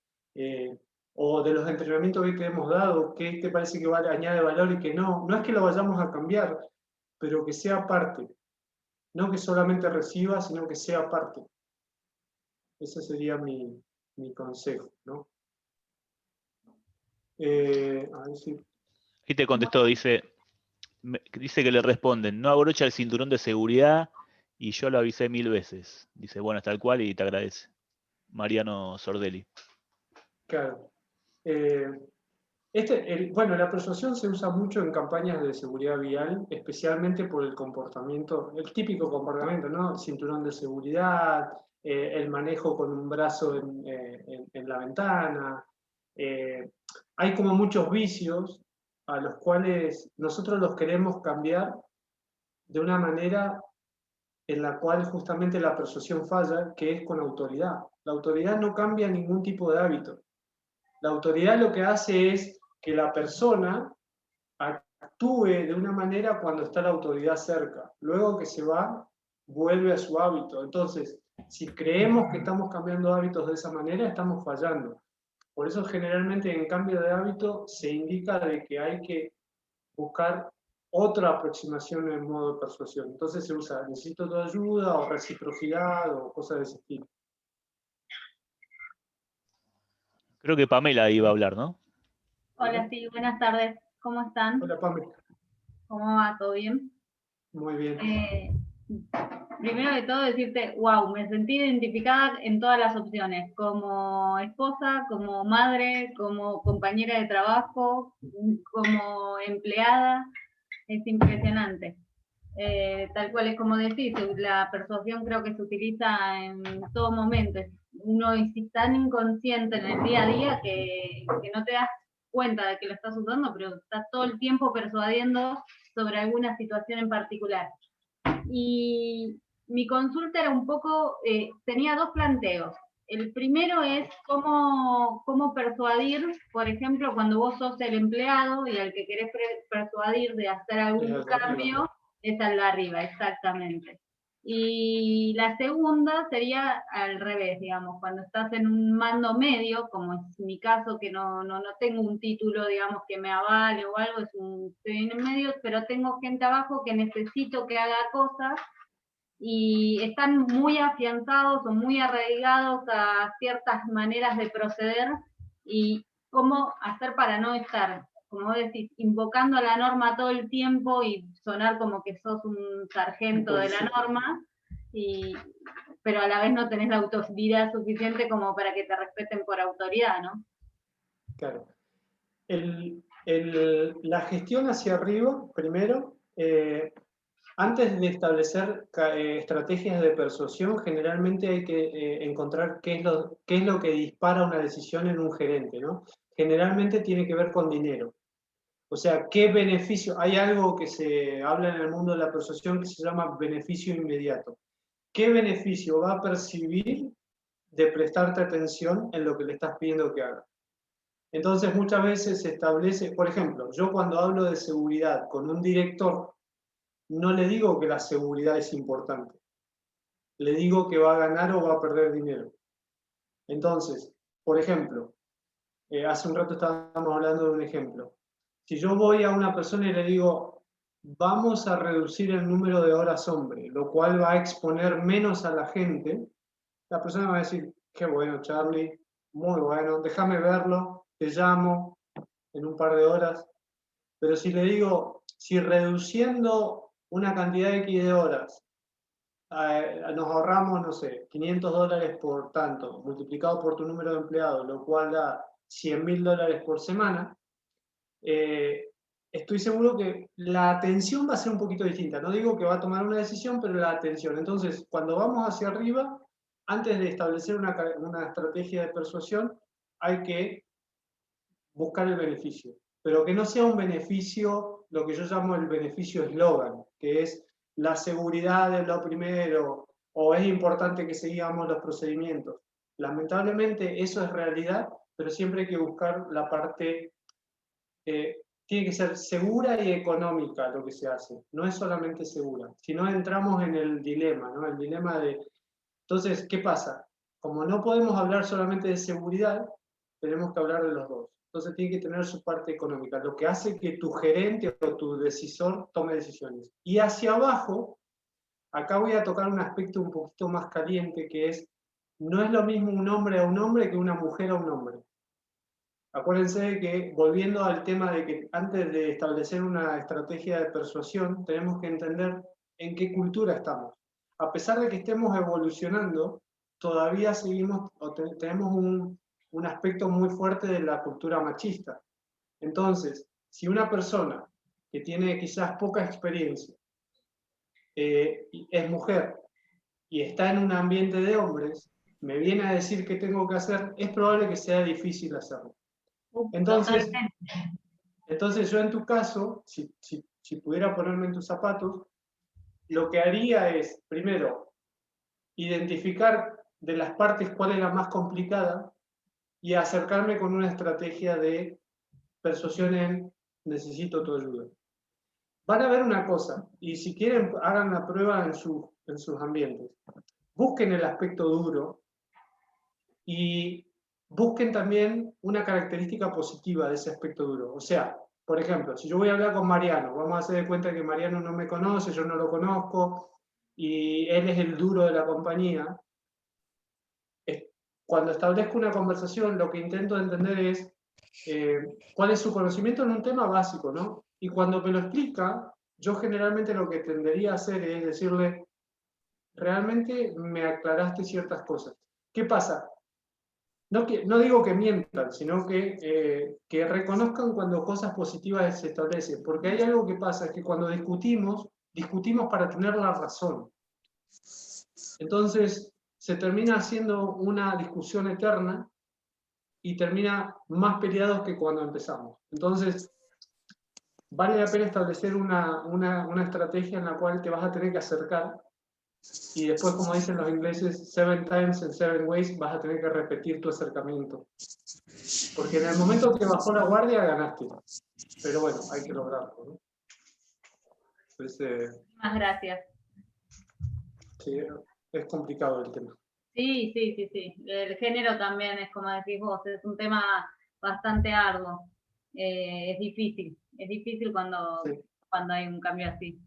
O de los entrenamientos que te hemos dado, ¿qué te parece que añade valor y que no? No es que lo vayamos a cambiar, pero que sea parte. No que solamente reciba, sino que sea parte. Ese sería mi consejo, ¿no? A ver si... Y te contestó, dice que le responden, no abrocha el cinturón de seguridad y yo lo avisé 1000 veces. Dice, bueno, es tal cual y te agradece. Mariano Sordelli. Claro. Bueno, la persuasión se usa mucho en campañas de seguridad vial, especialmente por el comportamiento, el típico comportamiento, ¿no? Cinturón de seguridad, el manejo con un brazo en la ventana. Hay como muchos vicios a los cuales nosotros los queremos cambiar de una manera en la cual justamente la persuasión falla, que es con autoridad. La autoridad no cambia ningún tipo de hábito. La autoridad lo que hace es que la persona actúe de una manera cuando está la autoridad cerca. Luego que se va, vuelve a su hábito. Entonces, si creemos que estamos cambiando hábitos de esa manera, estamos fallando. Por eso generalmente en cambio de hábito se indica de que hay que buscar otra aproximación en modo de persuasión. Entonces se usa necesito tu ayuda o reciprocidad o cosas de ese estilo. Creo que Pamela iba a hablar, ¿no? Hola, sí, buenas tardes. ¿Cómo están? Hola, Pamela. ¿Cómo va? ¿Todo bien? Muy bien. Primero de todo decirte, wow, me sentí identificada en todas las opciones, como esposa, como madre, como compañera de trabajo, como empleada. Es impresionante. Tal cual es como decís, la persuasión creo que se utiliza en todo momento. Uno es tan inconsciente en el día a día que no te das cuenta de que lo estás usando, pero estás todo el tiempo persuadiendo sobre alguna situación en particular. Y mi consulta era un poco, tenía dos planteos. El primero es cómo persuadir, por ejemplo, cuando vos sos el empleado y al que querés persuadir de hacer algún cambio, es al de arriba, exactamente. Y la segunda sería al revés, digamos, cuando estás en un mando medio, como es mi caso, que no tengo un título, digamos, que me avale o algo, estoy en medio, pero tengo gente abajo que necesito que haga cosas y están muy afianzados o muy arraigados a ciertas maneras de proceder y cómo hacer para no estar, como vos decís, invocando a la norma todo el tiempo y sonar como que sos un sargento de la norma, pero a la vez no tenés la autoridad suficiente como para que te respeten por autoridad, ¿no? Claro. La gestión hacia arriba, primero, antes de establecer estrategias de persuasión, generalmente hay que encontrar qué es lo que dispara una decisión en un gerente, ¿no? Generalmente tiene que ver con dinero. O sea, ¿qué beneficio? Hay algo que se habla en el mundo de la persuasión que se llama beneficio inmediato. ¿Qué beneficio va a percibir de prestarte atención en lo que le estás pidiendo que haga? Entonces, muchas veces se establece, por ejemplo, yo cuando hablo de seguridad con un director, no le digo que la seguridad es importante. Le digo que va a ganar o va a perder dinero. Entonces, por ejemplo, hace un rato estábamos hablando de un ejemplo. Si yo voy a una persona y le digo, vamos a reducir el número de horas hombre, lo cual va a exponer menos a la gente, la persona va a decir, qué bueno, Charlie, muy bueno, déjame verlo, te llamo en un par de horas. Pero si le digo, si reduciendo una cantidad X de horas, nos ahorramos, no sé, $500 por tanto, multiplicado por tu número de empleados, lo cual da $100.000 por semana, estoy seguro que la atención va a ser un poquito distinta. No digo que va a tomar una decisión, pero la atención. Entonces, cuando vamos hacia arriba, antes de establecer una estrategia de persuasión, hay que buscar el beneficio. Pero que no sea un beneficio, lo que yo llamo el beneficio eslogan, que es la seguridad es lo primero, o es importante que sigamos los procedimientos. Lamentablemente eso es realidad, pero siempre hay que buscar la parte, tiene que ser segura y económica lo que se hace, no es solamente segura, si no entramos en el dilema, ¿no? El dilema de, entonces, ¿qué pasa? Como no podemos hablar solamente de seguridad, tenemos que hablar de los dos. Entonces tiene que tener su parte económica, lo que hace que tu gerente o tu decisor tome decisiones. Y hacia abajo, acá voy a tocar un aspecto un poquito más caliente, que es, no es lo mismo un hombre a un hombre que una mujer a un hombre. Acuérdense que, volviendo al tema de que antes de establecer una estrategia de persuasión, tenemos que entender en qué cultura estamos. A pesar de que estemos evolucionando, todavía seguimos, o tenemos un aspecto muy fuerte de la cultura machista. Entonces, si una persona que tiene quizás poca experiencia es mujer y está en un ambiente de hombres, me viene a decir qué tengo que hacer, es probable que sea difícil hacerlo. Entonces yo en tu caso, si pudiera ponerme en tus zapatos, lo que haría es, primero, identificar de las partes cuál es la más complicada y acercarme con una estrategia de persuasión en necesito tu ayuda. Van a ver una cosa, y si quieren hagan la prueba en sus ambientes. Busquen el aspecto duro y busquen también una característica positiva de ese aspecto duro. O sea, por ejemplo, si yo voy a hablar con Mariano, vamos a hacer de cuenta que Mariano no me conoce, yo no lo conozco, y él es el duro de la compañía. Cuando establezco una conversación, lo que intento entender es cuál es su conocimiento en un tema básico, ¿no? Y cuando me lo explica, yo generalmente lo que tendería a hacer es decirle, realmente me aclaraste ciertas cosas. ¿Qué pasa? No digo que mientan, sino que reconozcan cuando cosas positivas se establecen. Porque hay algo que pasa, es que cuando discutimos para tener la razón. Entonces, se termina haciendo una discusión eterna y termina más peleados que cuando empezamos. Entonces, vale la pena establecer una estrategia en la cual te vas a tener que acercar y después, como dicen los ingleses, 7 times and 7 ways, vas a tener que repetir tu acercamiento. Porque en el momento que bajó la guardia, ganaste. Pero bueno, hay que lograrlo, ¿no? Entonces, Muchas gracias. sí, es complicado el tema. Sí. El género también es, como decís vos, es un tema bastante arduo. Es difícil cuando hay un cambio así.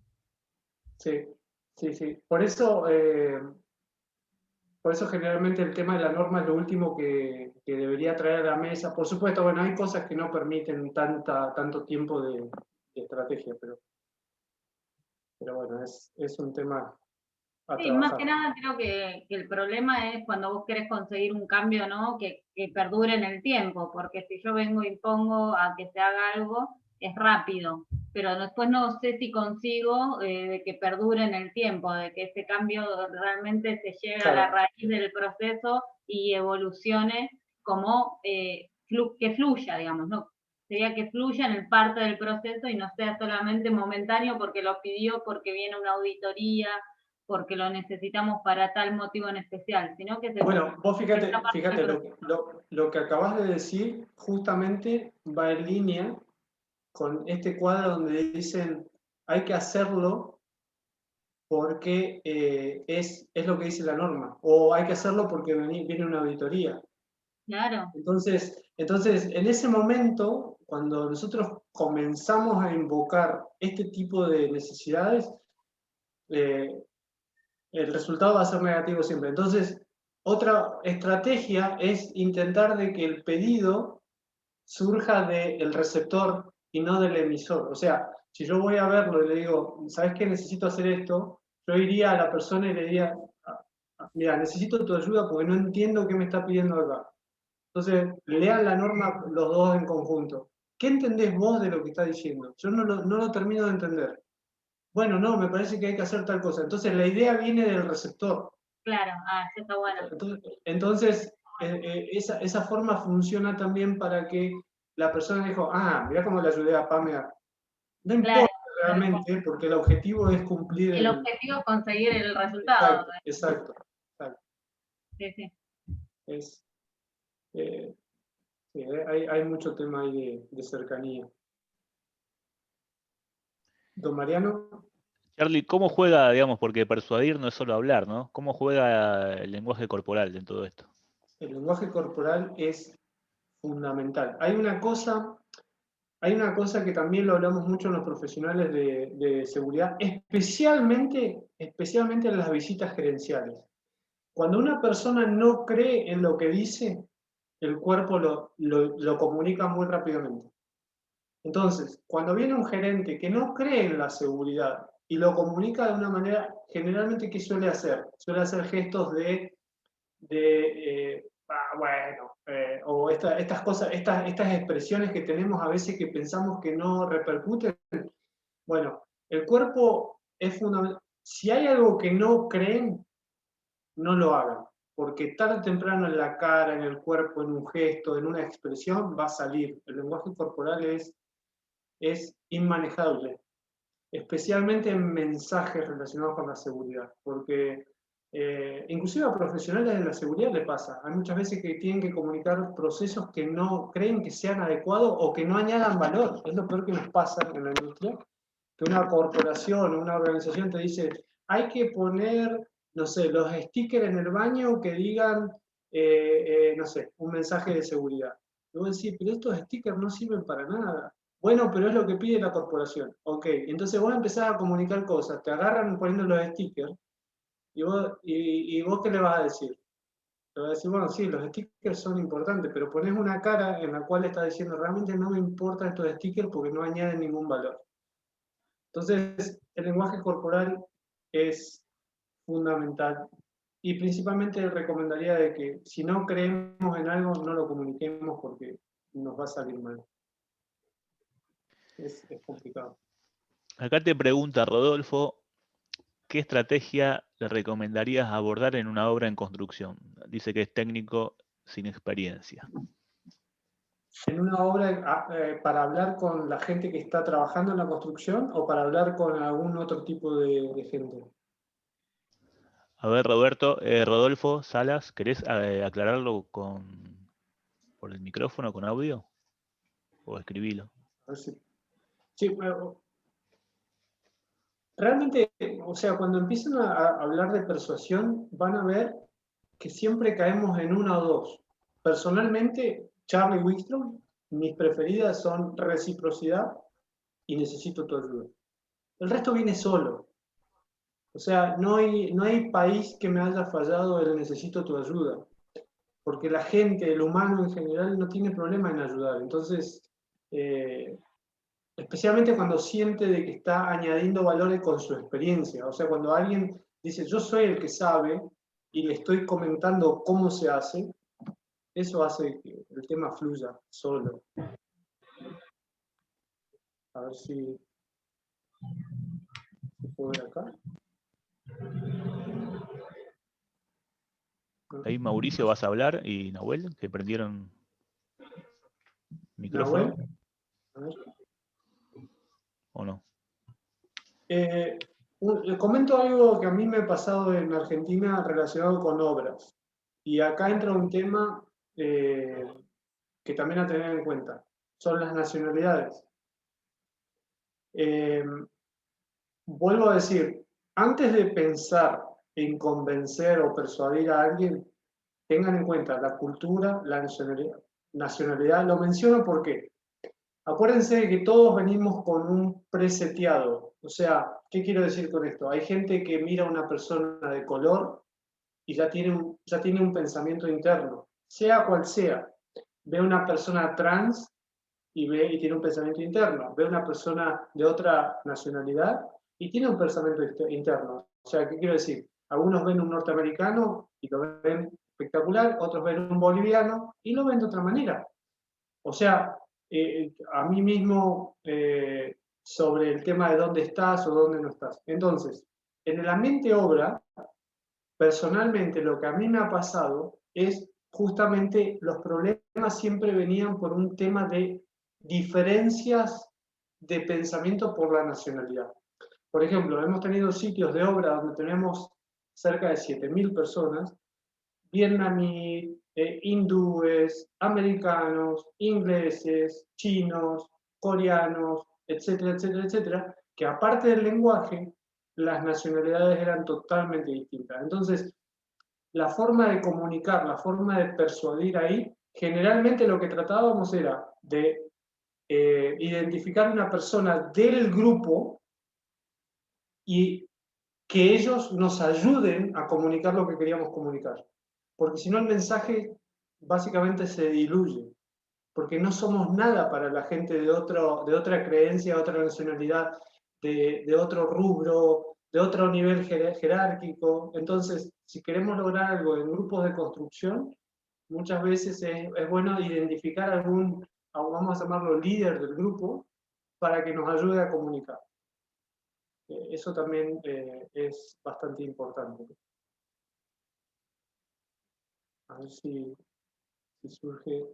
Sí. Por eso generalmente el tema de la norma es lo último que debería traer a la mesa. Por supuesto, bueno, hay cosas que no permiten tanto tiempo de estrategia, pero bueno, es un tema a Sí, trabajar. más que nada creo que el problema es cuando vos querés conseguir un cambio, ¿no? Que perdure en el tiempo, porque si yo vengo y pongo a que se haga algo, es rápido. pero después no sé si consigo de que perdure en el tiempo, de que ese cambio realmente se llegue a la raíz del proceso y evolucione como que fluya, digamos, ¿no? Sería que fluya en el parte del proceso y no sea solamente momentáneo porque lo pidió, porque viene una auditoría, porque lo necesitamos para tal motivo en especial, sino que se... Bueno, vos fíjate lo que acabas de decir justamente va en línea con este cuadro donde dicen hay que hacerlo porque es lo que dice la norma, o hay que hacerlo porque viene una auditoría. Claro. Entonces, en ese momento, cuando nosotros comenzamos a invocar este tipo de necesidades, el resultado va a ser negativo siempre. Entonces, otra estrategia es intentar de que el pedido surja del receptor y no del emisor. O sea, si yo voy a verlo y le digo, ¿sabes qué? Necesito hacer esto, yo iría a la persona y le diría, mira, necesito tu ayuda porque no entiendo qué me está pidiendo acá. Entonces, lean la norma los dos en conjunto. ¿Qué entendés vos de lo que está diciendo? Yo no lo termino de entender. Bueno, no, me parece que hay que hacer tal cosa. Entonces, la idea viene del receptor. Claro, eso está bueno. Entonces esa forma funciona también para que la persona dijo, mirá cómo le ayudé a Pamela. No importa realmente, porque el objetivo es cumplir el objetivo es conseguir el resultado. Exacto. Sí, sí. Sí, hay mucho tema ahí de cercanía. Don Mariano. Charlie, ¿cómo juega, digamos, porque persuadir no es solo hablar, ¿no? ¿Cómo juega el lenguaje corporal en todo esto? El lenguaje corporal es fundamental. Hay una cosa que también lo hablamos mucho en los profesionales de seguridad, especialmente en las visitas gerenciales. Cuando una persona no cree en lo que dice, el cuerpo lo comunica muy rápidamente. Entonces, cuando viene un gerente que no cree en la seguridad y lo comunica de una manera, generalmente, ¿qué suele hacer? Suele hacer gestos o estas cosas, estas expresiones que tenemos a veces que pensamos que no repercuten. Bueno, el cuerpo es fundamental. Si hay algo que no creen, no lo hagan, porque tarde o temprano en la cara, en el cuerpo, en un gesto, en una expresión, va a salir. El lenguaje corporal es inmanejable, especialmente en mensajes relacionados con la seguridad, porque inclusive a profesionales de la seguridad le pasa. Hay muchas veces que tienen que comunicar procesos que no creen que sean adecuados o que no añadan valor. Es lo peor que nos pasa en la industria, que una corporación o una organización te dice, hay que poner, no sé, los stickers en el baño que digan, no sé, un mensaje de seguridad. Y vos decís, pero estos stickers no sirven para nada. Bueno, pero es lo que pide la corporación. Ok, entonces vos empezás a comunicar cosas, te agarran poniendo los stickers, y vos ¿qué le vas a decir? Le vas a decir, bueno, sí, los stickers son importantes, pero pones una cara en la cual estás diciendo, realmente no me importan estos stickers porque no añaden ningún valor. Entonces, el lenguaje corporal es fundamental. Y principalmente recomendaría de que si no creemos en algo, no lo comuniquemos porque nos va a salir mal. Es complicado. Acá te pregunta Rodolfo, ¿qué estrategia le recomendarías abordar en una obra en construcción? Dice que es técnico sin experiencia. ¿En una obra para hablar con la gente que está trabajando en la construcción o para hablar con algún otro tipo de gente? A ver, Rodolfo Salas, ¿querés aclararlo por el micrófono, con audio? ¿O escribilo? A ver si... Sí, realmente, o sea, cuando empiezan a hablar de persuasión, van a ver que siempre caemos en una o dos. Personalmente, Charlie Wickstrom, mis preferidas son reciprocidad y necesito tu ayuda. El resto viene solo. O sea, no hay país que me haya fallado el necesito tu ayuda. Porque la gente, el humano en general, no tiene problema en ayudar. Entonces, especialmente cuando siente de que está añadiendo valores con su experiencia. O sea, cuando alguien dice, yo soy el que sabe y le estoy comentando cómo se hace, eso hace que el tema fluya solo. A ver si ¿Se puede ver acá? Ahí Mauricio vas a hablar y Nahuel, que prendieron micrófono. Nahuel, a ver. ¿O no? Les comento algo que a mí me ha pasado en Argentina relacionado con obras. Y acá entra un tema que también a tener en cuenta. Son las nacionalidades. Vuelvo a decir, antes de pensar en convencer o persuadir a alguien, tengan en cuenta la cultura, la nacionalidad. Lo menciono porque acuérdense de que todos venimos con un preseteado. O sea, ¿qué quiero decir con esto? Hay gente que mira a una persona de color y ya tiene un pensamiento interno, sea cual sea. Ve a una persona trans y tiene un pensamiento interno. Ve a una persona de otra nacionalidad y tiene un pensamiento interno. O sea, ¿qué quiero decir? Algunos ven un norteamericano y lo ven espectacular, otros ven un boliviano y lo ven de otra manera. O sea, a mí mismo sobre el tema de dónde estás o dónde no estás. Entonces, en el ambiente obra, personalmente lo que a mí me ha pasado es justamente los problemas siempre venían por un tema de diferencias de pensamiento por la nacionalidad. Por ejemplo, hemos tenido sitios de obra donde tenemos cerca de 7.000 personas, vietnamíes, hindúes, americanos, ingleses, chinos, coreanos, etcétera, etcétera, etcétera, que aparte del lenguaje, las nacionalidades eran totalmente distintas. Entonces, la forma de comunicar, la forma de persuadir ahí, generalmente lo que tratábamos era de identificar una persona del grupo y que ellos nos ayuden a comunicar lo que queríamos comunicar. Porque si no el mensaje básicamente se diluye, porque no somos nada para la gente de otra creencia, de otra nacionalidad, de otro rubro, de otro nivel jerárquico. Entonces, si queremos lograr algo en grupos de construcción, muchas veces es bueno identificar algún, vamos a llamarlo líder del grupo, para que nos ayude a comunicar. Eso también es bastante importante. A ver si surge.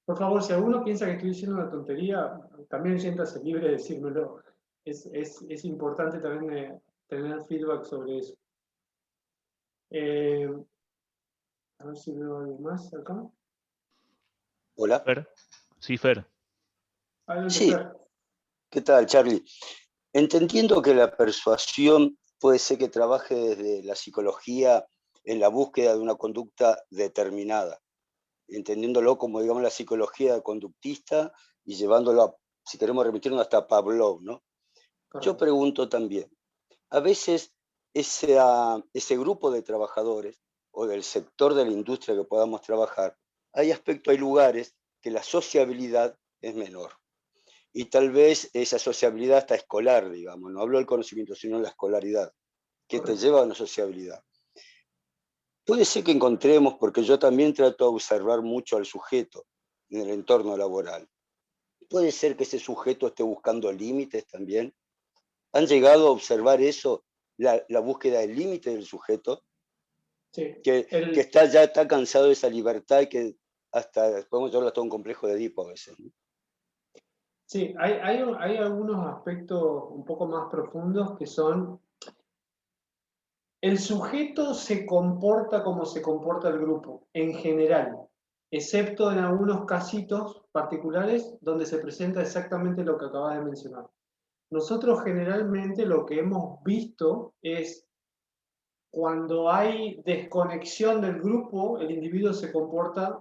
Por favor, si alguno piensa que estoy diciendo una tontería, también siéntase libre de decírmelo. Es importante también tener feedback sobre eso. A ver si veo algo más acá. Hola. ¿Fer? Sí, Fer. Adelante, Sí, Fer. ¿qué tal, Charlie? Entendiendo que la persuasión puede ser que trabaje desde la psicología en la búsqueda de una conducta determinada, entendiéndolo como, digamos, la psicología conductista y llevándolo, si queremos remitirnos hasta Pavlov, ¿no? Yo pregunto también, a veces ese grupo de trabajadores o del sector de la industria que podamos trabajar, hay lugares que la sociabilidad es menor. Y tal vez esa sociabilidad está escolar, digamos, no hablo del conocimiento, sino la escolaridad, que te lleva a una sociabilidad. Puede ser que encontremos, porque yo también trato de observar mucho al sujeto en el entorno laboral. Puede ser que ese sujeto esté buscando límites también. ¿Han llegado a observar eso, la búsqueda del límite del sujeto? Sí. Que ya está cansado de esa libertad y que hasta podemos llevarlo hasta un complejo de Edipo a veces, ¿no? Sí, hay algunos aspectos un poco más profundos que son, el sujeto se comporta como se comporta el grupo, en general, excepto en algunos casitos particulares donde se presenta exactamente lo que acabas de mencionar. Nosotros generalmente lo que hemos visto es cuando hay desconexión del grupo, el individuo se comporta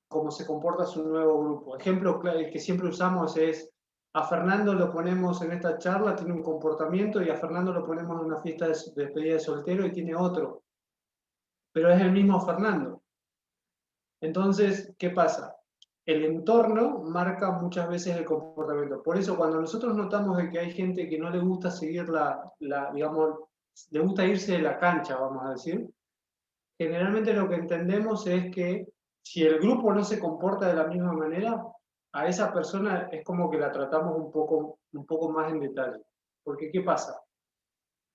como se comporta su nuevo grupo. Ejemplo que siempre usamos es, a Fernando lo ponemos en esta charla, tiene un comportamiento, y a Fernando lo ponemos en una fiesta de despedida de soltero y tiene otro. Pero es el mismo Fernando. Entonces, ¿qué pasa? El entorno marca muchas veces el comportamiento. Por eso, cuando nosotros notamos de que hay gente que no le gusta seguir digamos, le gusta irse de la cancha, vamos a decir, generalmente lo que entendemos es que si el grupo no se comporta de la misma manera, a esa persona es como que la tratamos un poco más en detalle. Porque ¿qué pasa?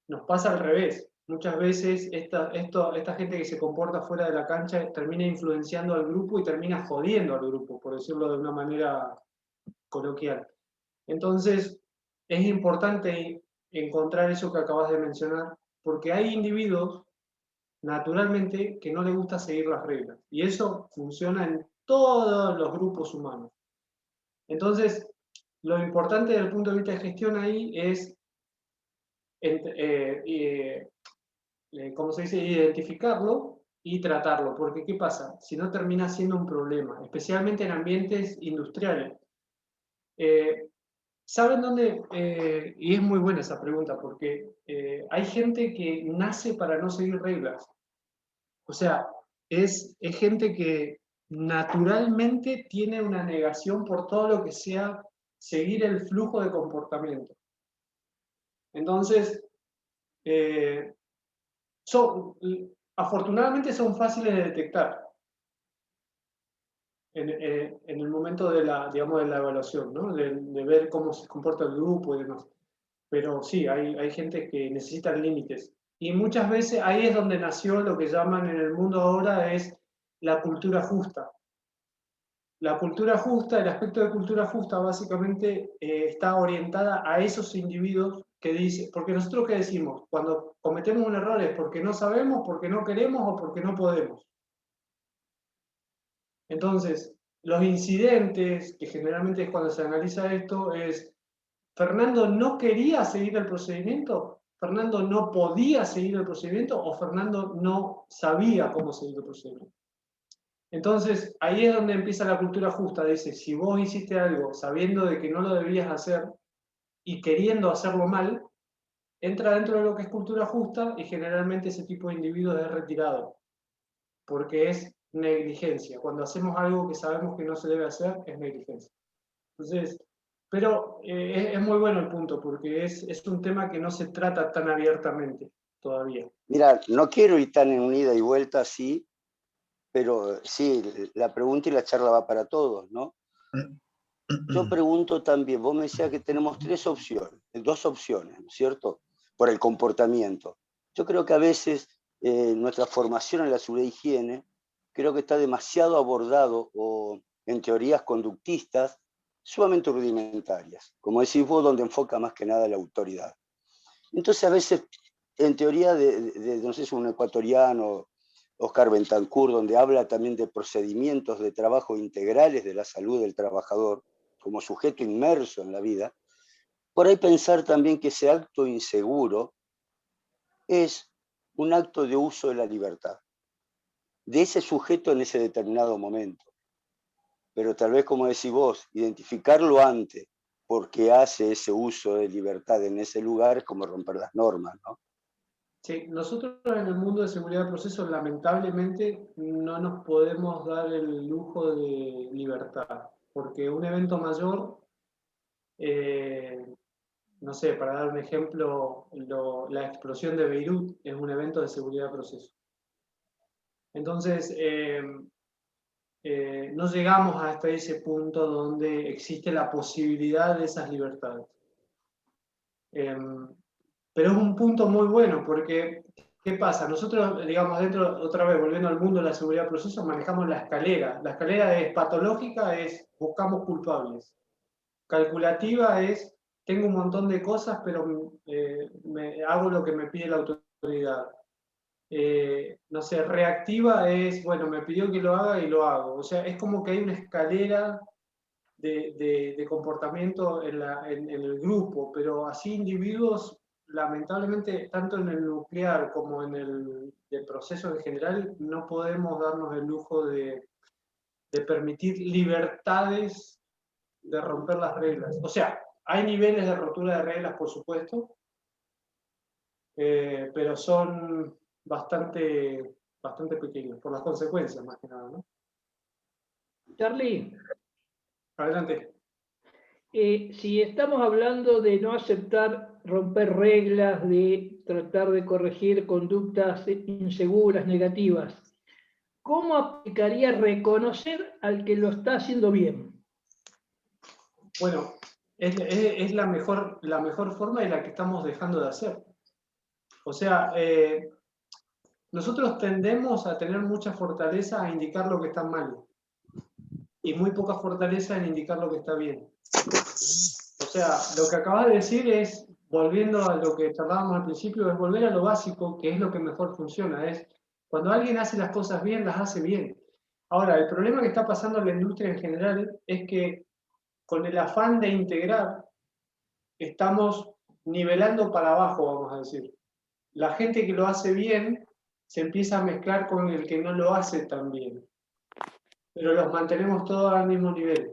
Nos pasa al revés. Muchas veces esta gente que se comporta fuera de la cancha termina influenciando al grupo y termina jodiendo al grupo, por decirlo de una manera coloquial. Entonces, es importante encontrar eso que acabas de mencionar, porque hay individuos, naturalmente, que no les gusta seguir las reglas. Y eso funciona en todos los grupos humanos. Entonces, lo importante desde el punto de vista de gestión ahí es, ¿cómo se dice?, identificarlo y tratarlo. Porque, ¿qué pasa? Si no, termina siendo un problema, especialmente en ambientes industriales. ¿Saben dónde? Y es muy buena esa pregunta, porque hay gente que nace para no seguir reglas. O sea, es gente que naturalmente tiene una negación por todo lo que sea seguir el flujo de comportamiento. Entonces, afortunadamente son fáciles de detectar en el momento de la, digamos, de la evaluación, ¿no? De ver cómo se comporta el grupo y demás. Pero sí, hay gente que necesita límites. Y muchas veces ahí es donde nació lo que llaman en el mundo ahora es la cultura justa. La cultura justa, el aspecto de cultura justa básicamente está orientada a esos individuos que dicen, porque nosotros ¿qué decimos? Cuando cometemos un error es porque no sabemos, porque no queremos o porque no podemos. Entonces, los incidentes, que generalmente es cuando se analiza esto, es ¿Fernando no quería seguir el procedimiento? ¿Fernando no podía seguir el procedimiento? ¿O Fernando no sabía cómo seguir el procedimiento? Entonces, ahí es donde empieza la cultura justa. Dice, si vos hiciste algo sabiendo de que no lo debías hacer y queriendo hacerlo mal, entra dentro de lo que es cultura justa y generalmente ese tipo de individuos es retirado, porque es negligencia. Cuando hacemos algo que sabemos que no se debe hacer, es negligencia. Entonces, pero es muy bueno el punto, porque es un tema que no se trata tan abiertamente todavía. Mira, no quiero ir tan en unida y vuelta así, pero sí, la pregunta y la charla va para todos, ¿no? Yo pregunto también, vos me decías que tenemos dos opciones, ¿no es cierto? Por el comportamiento. Yo creo que a veces nuestra formación en la seguridad e higiene creo que está demasiado abordado o en teorías conductistas sumamente rudimentarias, como decís vos, donde enfoca más que nada la autoridad. Entonces a veces, en teoría no sé si un ecuatoriano, Oscar Bentancur, donde habla también de procedimientos de trabajo integrales de la salud del trabajador como sujeto inmerso en la vida, por ahí pensar también que ese acto inseguro es un acto de uso de la libertad, de ese sujeto en ese determinado momento. Pero tal vez, como decís vos, identificarlo antes porque hace ese uso de libertad en ese lugar es como romper las normas, ¿no? Sí, nosotros en el mundo de seguridad de procesos lamentablemente no nos podemos dar el lujo de libertad, porque un evento mayor, no sé, para dar un ejemplo, la explosión de Beirut es un evento de seguridad de procesos. Entonces, no llegamos hasta ese punto donde existe la posibilidad de esas libertades. Pero es un punto muy bueno porque, ¿qué pasa? Nosotros, digamos, dentro, otra vez, volviendo al mundo de la seguridad de procesos, manejamos la escalera. La escalera es patológica, es buscamos culpables. Calculativa es, tengo un montón de cosas, pero hago lo que me pide la autoridad. No sé, reactiva es, bueno, me pidió que lo haga y lo hago. O sea, es como que hay una escalera de comportamiento en el grupo, pero así individuos, lamentablemente, tanto en el nuclear como en el proceso en general, no podemos darnos el lujo de permitir libertades de romper las reglas. O sea, hay niveles de rotura de reglas, por supuesto, pero son bastante pequeños, por las consecuencias más que nada, ¿no? Charlie, Adelante. si estamos hablando de no aceptar romper reglas, de tratar de corregir conductas inseguras, negativas, ¿cómo aplicaría reconocer al que lo está haciendo bien? Bueno, es la mejor forma y la que estamos dejando de hacer. O sea, nosotros tendemos a tener mucha fortaleza a indicar lo que está mal y muy poca fortaleza en indicar lo que está bien. O sea, lo que acabas de decir es, volviendo a lo que charlábamos al principio, es volver a lo básico, que es lo que mejor funciona. Es cuando alguien hace las cosas bien, las hace bien. Ahora, el problema que está pasando en la industria en general es que con el afán de integrar, estamos nivelando para abajo, vamos a decir. La gente que lo hace bien se empieza a mezclar con el que no lo hace tan bien. Pero los mantenemos todos al mismo nivel.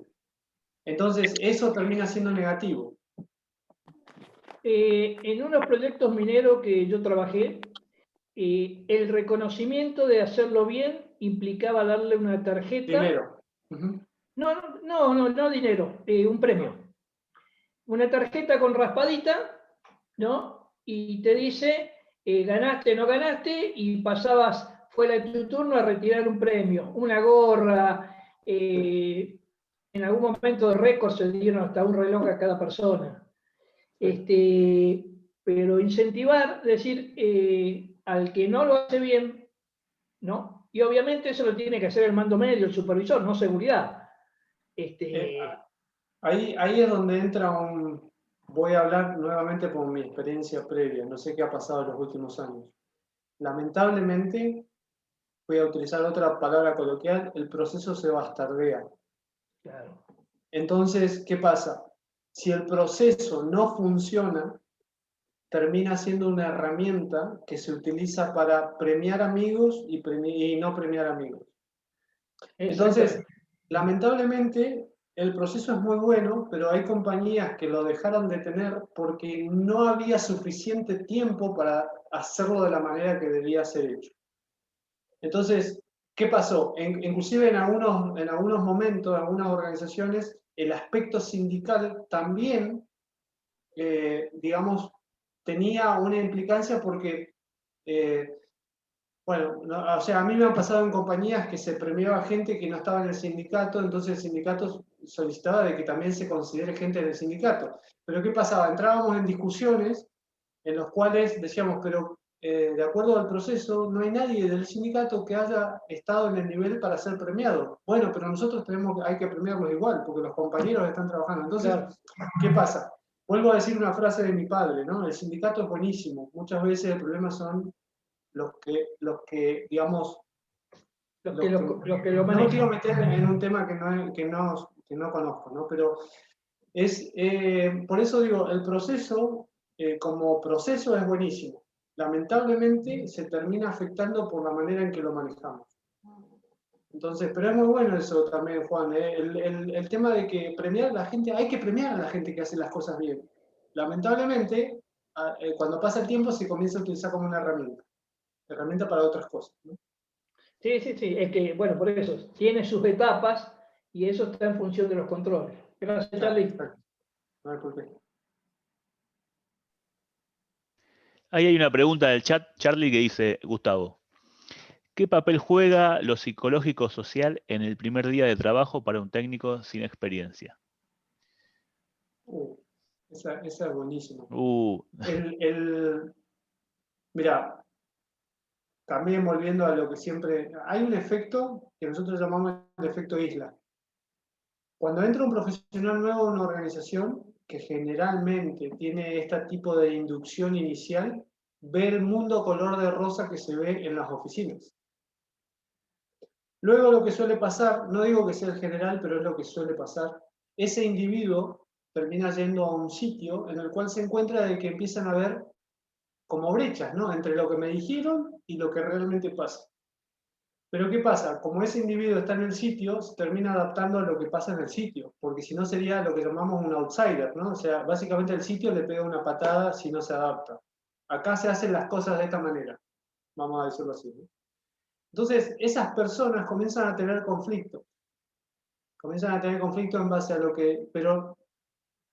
Entonces, eso termina siendo negativo. En unos proyectos mineros que yo trabajé, el reconocimiento de hacerlo bien implicaba darle una tarjeta. Dinero. No dinero, un premio. Una tarjeta con raspadita, ¿no? Y te dice, ganaste, no ganaste, y pasabas fuera de tu turno a retirar un premio, una gorra, en algún momento de récord se dieron hasta un reloj a cada persona. Pero incentivar, decir, al que no lo hace bien, ¿no? Y obviamente eso lo tiene que hacer el mando medio, el supervisor, no seguridad. Ahí es donde entra voy a hablar nuevamente por mi experiencia previa, no sé qué ha pasado en los últimos años. Lamentablemente, voy a utilizar otra palabra coloquial, el proceso se bastardea. Claro. Entonces, ¿qué pasa? Si el proceso no funciona, termina siendo una herramienta que se utiliza para premiar amigos y no premiar amigos. Entonces, lamentablemente, el proceso es muy bueno, pero hay compañías que lo dejaron de tener porque no había suficiente tiempo para hacerlo de la manera que debía ser hecho. Entonces, ¿qué pasó? Inclusive en algunos momentos, en algunas organizaciones, el aspecto sindical también, digamos, tenía una implicancia porque, bueno, o sea, a mí me han pasado en compañías que se premiaba gente que no estaba en el sindicato, entonces el sindicato solicitaba de que también se considere gente del sindicato. Pero ¿qué pasaba? Entrábamos en discusiones en los cuales decíamos, pero de acuerdo al proceso, no hay nadie del sindicato que haya estado en el nivel para ser premiado. Bueno, pero nosotros hay que premiarlos igual, porque los compañeros están trabajando. Entonces, claro. ¿Qué pasa? Vuelvo a decir una frase de mi padre, ¿no? El sindicato es buenísimo. Muchas veces el problema son los que digamos, los que lo manejan. No quiero meter en un tema que no conozco, ¿no? Pero por eso digo, el proceso, como proceso es buenísimo. Lamentablemente se termina afectando por la manera en que lo manejamos. Entonces, pero es muy bueno eso también, Juan, el tema de que premiar a la gente, hay que premiar a la gente que hace las cosas bien. Lamentablemente, cuando pasa el tiempo se comienza a utilizar como una herramienta para otras cosas, ¿no? Sí, es que, bueno, por eso, tiene sus etapas y eso está en función de los controles. Gracias, Charlie. No hay por qué. Ahí hay una pregunta del chat, Charlie, que dice, Gustavo, ¿qué papel juega lo psicológico social en el primer día de trabajo para un técnico sin experiencia? Esa es buenísima. Mira, también volviendo a lo que siempre... Hay un efecto que nosotros llamamos el efecto isla. Cuando entra un profesional nuevo a una organización, que generalmente tiene este tipo de inducción inicial, ve el mundo color de rosa que se ve en las oficinas. Luego lo que suele pasar, no digo que sea el general, pero es lo que suele pasar, ese individuo termina yendo a un sitio en el cual se encuentra de que empiezan a ver como brechas, ¿no? Entre lo que me dijeron y lo que realmente pasa. Pero ¿qué pasa? Como ese individuo está en el sitio, se termina adaptando a lo que pasa en el sitio, porque si no sería lo que llamamos un outsider, ¿no? O sea, básicamente el sitio le pega una patada si no se adapta. Acá se hacen las cosas de esta manera, vamos a decirlo así, ¿no? Entonces, esas personas comienzan a tener conflicto. Comienzan a tener conflicto en base a lo que... Pero,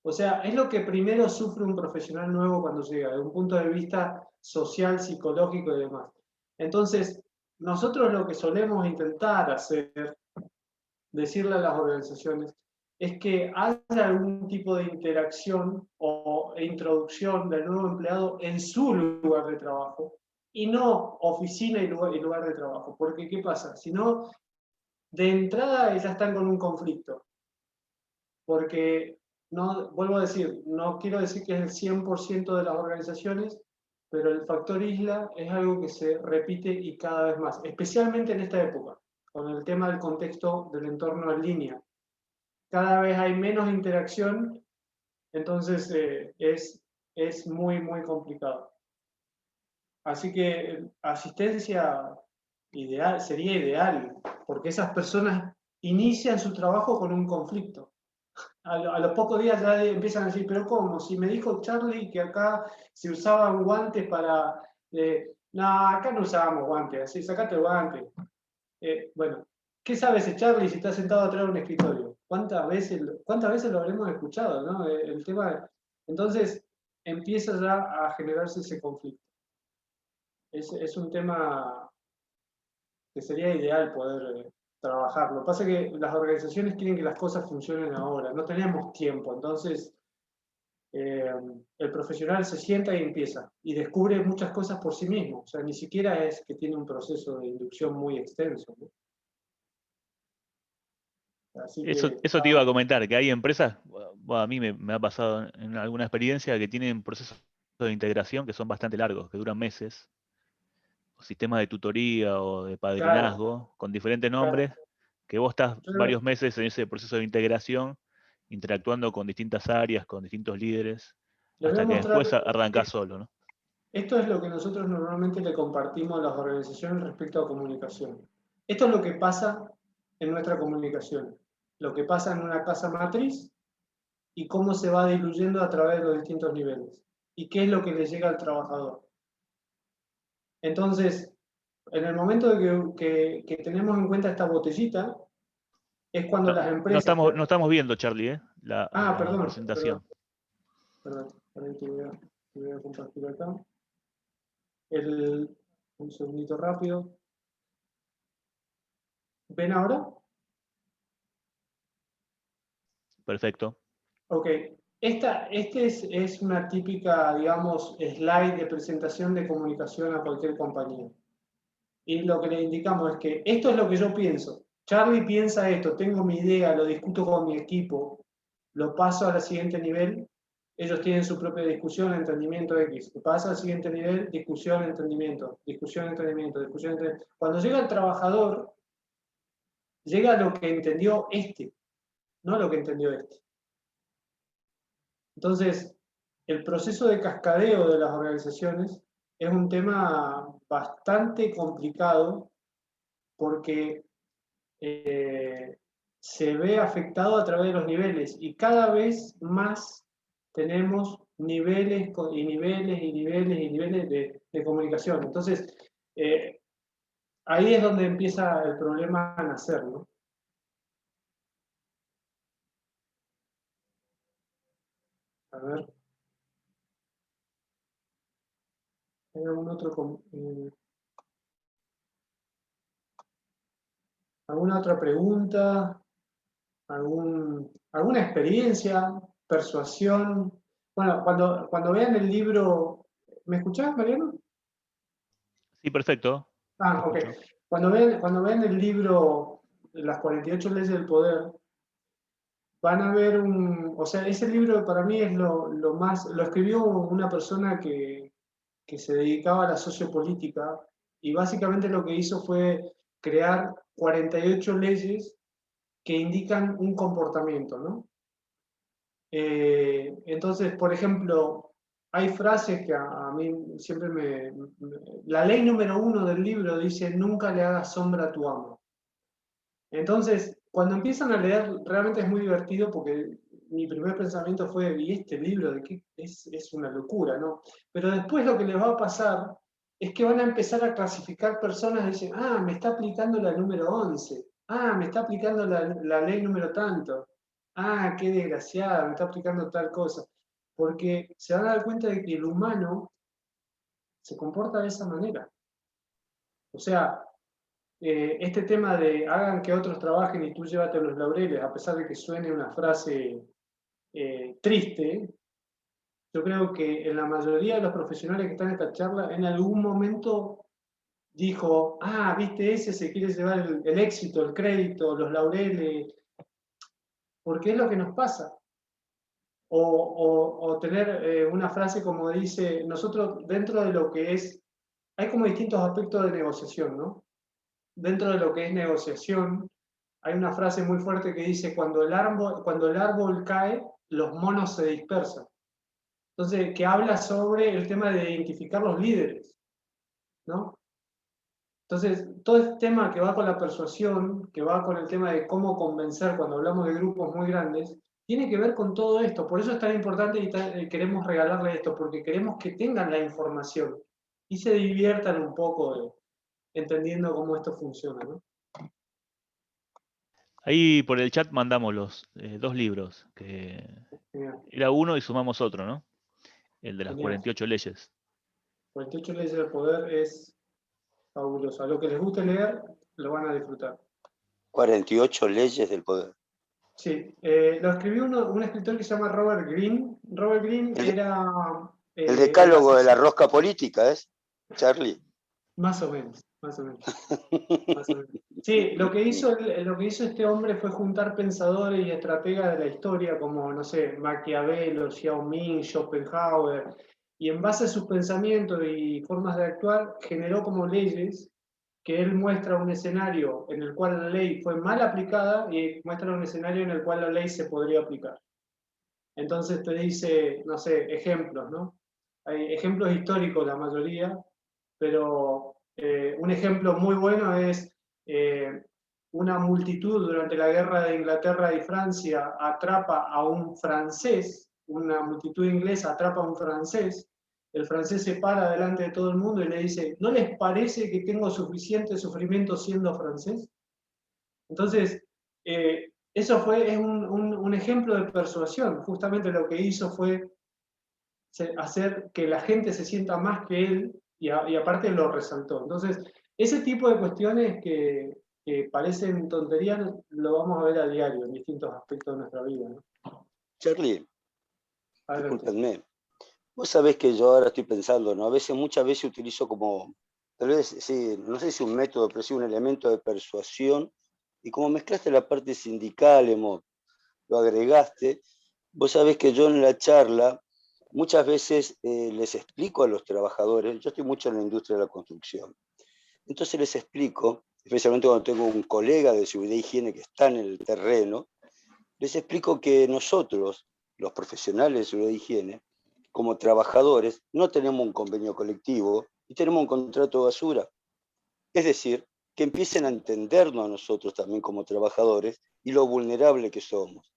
o sea, es lo que primero sufre un profesional nuevo cuando llega, desde un punto de vista social, psicológico y demás. Entonces, nosotros lo que solemos intentar hacer, decirle a las organizaciones, es que haya algún tipo de interacción o introducción del nuevo empleado en su lugar de trabajo y no oficina y lugar de trabajo. Porque, ¿qué pasa? Si no, de entrada ya están con un conflicto. Porque, no, vuelvo a decir, no quiero decir que es el 100% de las organizaciones, pero el factor isla es algo que se repite y cada vez más, especialmente en esta época, con el tema del contexto del entorno en línea. Cada vez hay menos interacción, entonces es muy, muy complicado. Así que asistencia ideal, sería ideal, porque esas personas inician su trabajo con un conflicto. A los pocos días ya empiezan a decir, pero ¿cómo? Si me dijo Charlie que acá se usaban guantes para... no, acá no usábamos guantes, así, sacate el guante. Bueno, ¿qué sabe ese Charlie si está sentado atrás de un escritorio? ¿Cuántas veces lo habremos escuchado, ¿no? El tema... Entonces, empieza ya a generarse ese conflicto. Es un tema que sería ideal poder trabajar. Lo que pasa es que las organizaciones quieren que las cosas funcionen ahora, no tenemos tiempo, entonces el profesional se sienta y empieza, y descubre muchas cosas por sí mismo, o sea, ni siquiera es que tiene un proceso de inducción muy extenso, ¿no? Así Eso que, te iba a comentar, que hay empresas, bueno, a mí me ha pasado en alguna experiencia que tienen procesos de integración que son bastante largos, que duran meses, o sistemas de tutoría o de claro, padrinazgo, con diferentes claro. nombres, que vos estás Yo varios meses en ese proceso de integración, interactuando con distintas áreas, con distintos líderes, les voy a hasta que mostrar, después arrancás solo, ¿no? esto es lo que nosotros normalmente le compartimos a las organizaciones respecto a comunicación. Esto es lo que pasa en nuestra comunicación, lo que pasa en una casa matriz y cómo se va diluyendo a través de los distintos niveles y qué es lo que le llega al trabajador. Entonces, en el momento de que tenemos en cuenta esta botellita, es cuando las empresas... No estamos viendo, Charlie, la perdón, presentación. perdón. Ahí te voy a compartir acá. Un segundito rápido. ¿Ven ahora? Perfecto. Ok. Es una típica, digamos, slide de presentación de comunicación a cualquier compañía. Y lo que le indicamos es que esto es lo que yo pienso. Charlie piensa esto, tengo mi idea, lo discuto con mi equipo, lo paso al siguiente nivel, ellos tienen su propia discusión, entendimiento X. Lo pasa al siguiente nivel, discusión, entendimiento, discusión, entendimiento, discusión, entendimiento. Cuando llega el trabajador, llega a lo que entendió este, no lo que entendió este. Entonces, el proceso de cascadeo de las organizaciones es un tema bastante complicado porque se ve afectado a través de los niveles y cada vez más tenemos niveles y niveles y niveles y niveles de comunicación. Entonces, ahí es donde empieza el problema a nacer, ¿no? A ver. ¿Hay algún otro, alguna otra pregunta? ¿Alguna experiencia? ¿Persuasión? Bueno, cuando vean el libro... ¿Me escuchás, Mariano? Sí, perfecto. Ah, ok. Cuando vean el libro Las 48 leyes del poder, van a ver o sea, ese libro para mí es lo más, lo escribió una persona que se dedicaba a la sociopolítica y básicamente lo que hizo fue crear 48 leyes que indican un comportamiento, ¿no? Entonces, por ejemplo, hay frases que a mí siempre la ley número 1 del libro dice, nunca le hagas sombra a tu amo. Entonces, cuando empiezan a leer, realmente es muy divertido porque mi primer pensamiento fue, ¿y este libro de qué? Es una locura, ¿no? Pero después lo que les va a pasar es que van a empezar a clasificar personas y dicen, ah, me está aplicando la número 11, ah, me está aplicando la ley número tanto, ah, qué desgraciada, me está aplicando tal cosa. Porque se van a dar cuenta de que el humano se comporta de esa manera. O sea, este tema de hagan que otros trabajen y tú llévate los laureles, a pesar de que suene una frase triste, yo creo que en la mayoría de los profesionales que están en esta charla, en algún momento dijo, ah, viste, ese se quiere llevar el éxito, el crédito, los laureles, porque es lo que nos pasa. O tener una frase como dice, nosotros dentro de lo que es, hay como distintos aspectos de negociación, ¿no? Dentro de lo que es negociación, hay una frase muy fuerte que dice, cuando el árbol cae, los monos se dispersan. Entonces, que habla sobre el tema de identificar los líderes, ¿no? Entonces, todo este tema que va con la persuasión, que va con el tema de cómo convencer cuando hablamos de grupos muy grandes, tiene que ver con todo esto. Por eso es tan importante y queremos regalarle esto, porque queremos que tengan la información y se diviertan un poco entendiendo cómo esto funciona, ¿no? Ahí por el chat mandamos los 2 libros, que Genial. era uno y sumamos otro, ¿no? El de las Genial. 48 leyes. 48 leyes del poder es fabuloso. A lo que les guste leer, lo van a disfrutar. 48 leyes del poder. Sí, lo escribió un escritor que se llama Robert Greene. Robert Greene era... El decálogo de la rosca política, ¿es, Charlie? Más o menos, más o menos. Más o menos. Sí, lo que hizo este hombre fue juntar pensadores y estrategas de la historia como, no sé, Maquiavelo, Xiaoming, Schopenhauer, y en base a sus pensamientos y formas de actuar, generó como leyes que él muestra un escenario en el cual la ley fue mal aplicada y muestra un escenario en el cual la ley se podría aplicar. Entonces te dice, no sé, ejemplos, ¿no? Hay ejemplos históricos la mayoría, pero un ejemplo muy bueno es una multitud durante la guerra de Inglaterra y Francia atrapa a un francés, una multitud inglesa atrapa a un francés, el francés se para delante de todo el mundo y le dice, ¿no les parece que tengo suficiente sufrimiento siendo francés? Entonces, eso es un ejemplo de persuasión. Justamente lo que hizo fue hacer que la gente se sienta más que él y aparte lo resaltó. Entonces, ese tipo de cuestiones que parecen tonterías lo vamos a ver a diario en distintos aspectos de nuestra vida, ¿no? Charlie, Adelante. discúlpenme. Vos sabés que yo ahora estoy pensando, ¿no? Muchas veces utilizo como, tal vez, sí, no sé si un método, pero sí un elemento de persuasión, y como mezclaste la parte sindical, lo agregaste, vos sabés que yo en la charla muchas veces les explico a los trabajadores, yo estoy mucho en la industria de la construcción, entonces les explico, especialmente cuando tengo un colega de seguridad e higiene que está en el terreno, les explico que nosotros, los profesionales de seguridad e higiene, como trabajadores, no tenemos un convenio colectivo y tenemos un contrato de basura. Es decir, que empiecen a entendernos a nosotros también como trabajadores y lo vulnerable que somos.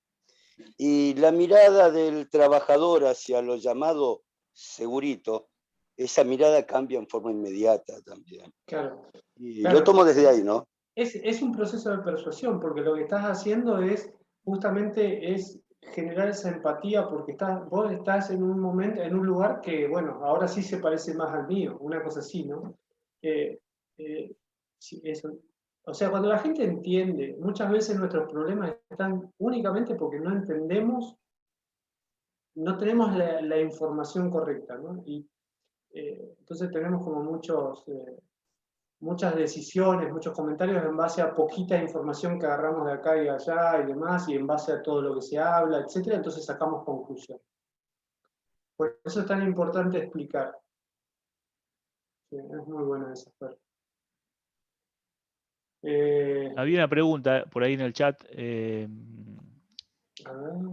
Y la mirada del trabajador hacia lo llamado segurito, esa mirada cambia en forma inmediata también. Claro. Y Claro. lo tomo desde ahí, ¿no? Es un proceso de persuasión, porque lo que estás haciendo es justamente generar esa empatía, porque vos estás en un momento, en un lugar que, bueno, ahora sí se parece más al mío, una cosa así, ¿no? Sí, eso. O sea, cuando la gente entiende, muchas veces nuestros problemas están únicamente porque no entendemos, no tenemos la información correcta, ¿no? Y entonces tenemos como muchas decisiones, muchos comentarios en base a poquita información que agarramos de acá y allá y demás, y en base a todo lo que se habla, etc. Entonces sacamos conclusiones. Por eso es tan importante explicar. Sí, es muy buena esa parte. Había una pregunta por ahí en el chat.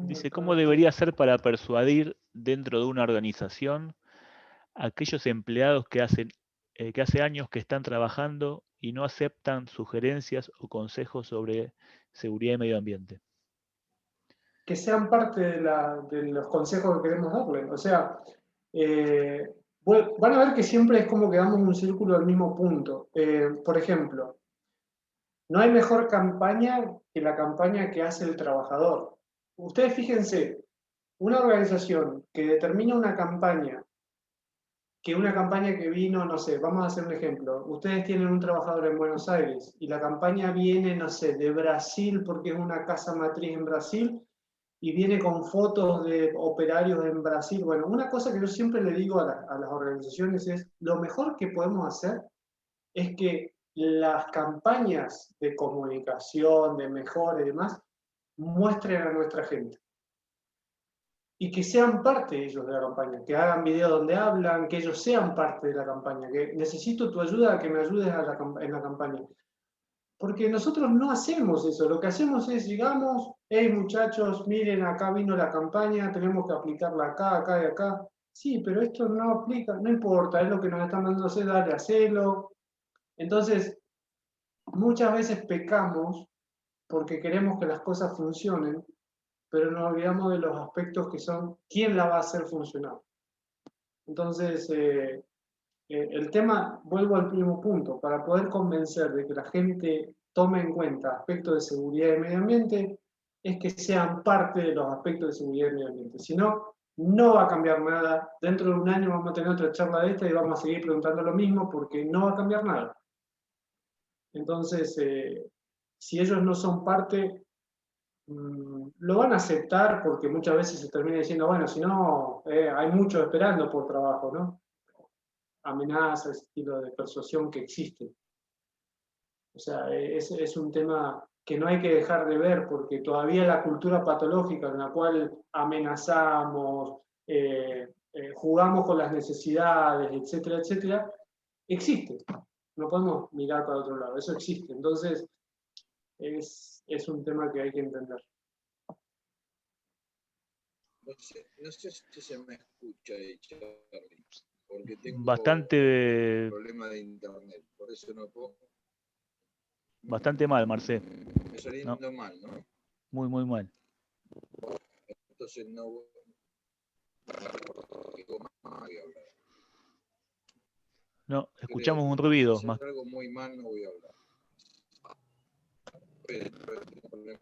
Dice, ¿cómo debería ser para persuadir dentro de una organización a aquellos empleados que hace años que están trabajando y no aceptan sugerencias o consejos sobre seguridad y medio ambiente? Que sean parte de los consejos que queremos darle. O sea, van a ver que siempre es como que damos un círculo al mismo punto. Por ejemplo, no hay mejor campaña que la campaña que hace el trabajador. Ustedes fíjense, una organización que determina una campaña que una campaña que vino, no sé, vamos a hacer un ejemplo. Ustedes tienen un trabajador en Buenos Aires y la campaña viene, no sé, de Brasil porque es una casa matriz en Brasil y viene con fotos de operarios en Brasil. Bueno, una cosa que yo siempre le digo a las organizaciones es, lo mejor que podemos hacer es que las campañas de comunicación, de mejora y demás, muestren a nuestra gente. Y que sean parte ellos de la campaña, que hagan videos donde hablan, que ellos sean parte de la campaña, que necesito tu ayuda, que me ayudes en la campaña. Porque nosotros no hacemos eso, lo que hacemos es, digamos, hey muchachos, miren, acá vino la campaña, tenemos que aplicarla acá, acá y acá. Sí, pero esto no aplica, no importa, es lo que nos están dando a hacer, dale, hacelo. Entonces, muchas veces pecamos porque queremos que las cosas funcionen, pero nos olvidamos de los aspectos que son quién la va a hacer funcionar. Entonces, el tema, vuelvo al mismo punto, para poder convencer de que la gente tome en cuenta aspectos de seguridad y medio ambiente, es que sean parte de los aspectos de seguridad y medio ambiente. Si no, no va a cambiar nada. Dentro de un año vamos a tener otra charla de esta y vamos a seguir preguntando lo mismo porque no va a cambiar nada. Entonces, si ellos no son parte, lo van a aceptar porque muchas veces se termina diciendo, bueno, si no, hay muchos esperando por trabajo, ¿no? Amenazas, ese estilo de persuasión que existe. O sea, es un tema que no hay que dejar de ver porque todavía la cultura patológica en la cual amenazamos, jugamos con las necesidades, etcétera, etcétera, existe. No podemos mirar para otro lado, eso existe. Entonces, es un tema que hay que entender. No sé si se me escucha, Charlie, porque tengo Bastante, un problema de internet, por eso no puedo. bastante mal, Marcé. Me saliendo mal, ¿no? Muy, muy mal. Entonces no voy a hablar. No, escuchamos un ruido Si más. algo muy mal no voy a hablar. Pero tengo problema.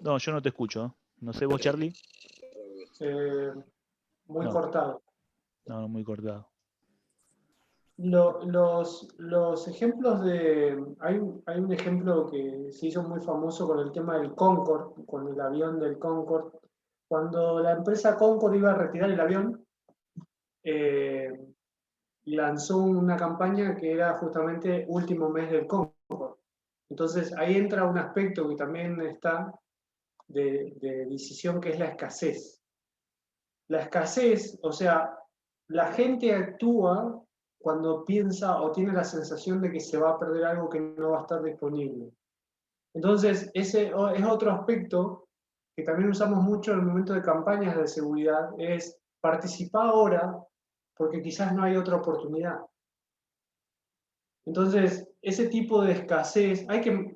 No, yo no te escucho. No sé vos, Charlie. Muy No. cortado. No, muy cortado. Los ejemplos de... Hay un ejemplo que se hizo muy famoso con el tema del Concorde, con el avión del Concorde. Cuando la empresa Concorde iba a retirar el avión, lanzó una campaña que era justamente último mes del Concorde. Entonces ahí entra un aspecto que también está de decisión, que es la escasez. La escasez, o sea, la gente actúa cuando piensa o tiene la sensación de que se va a perder algo que no va a estar disponible. Entonces, ese es otro aspecto que también usamos mucho en el momento de campañas de seguridad, es participar ahora porque quizás no hay otra oportunidad. Entonces, ese tipo de escasez,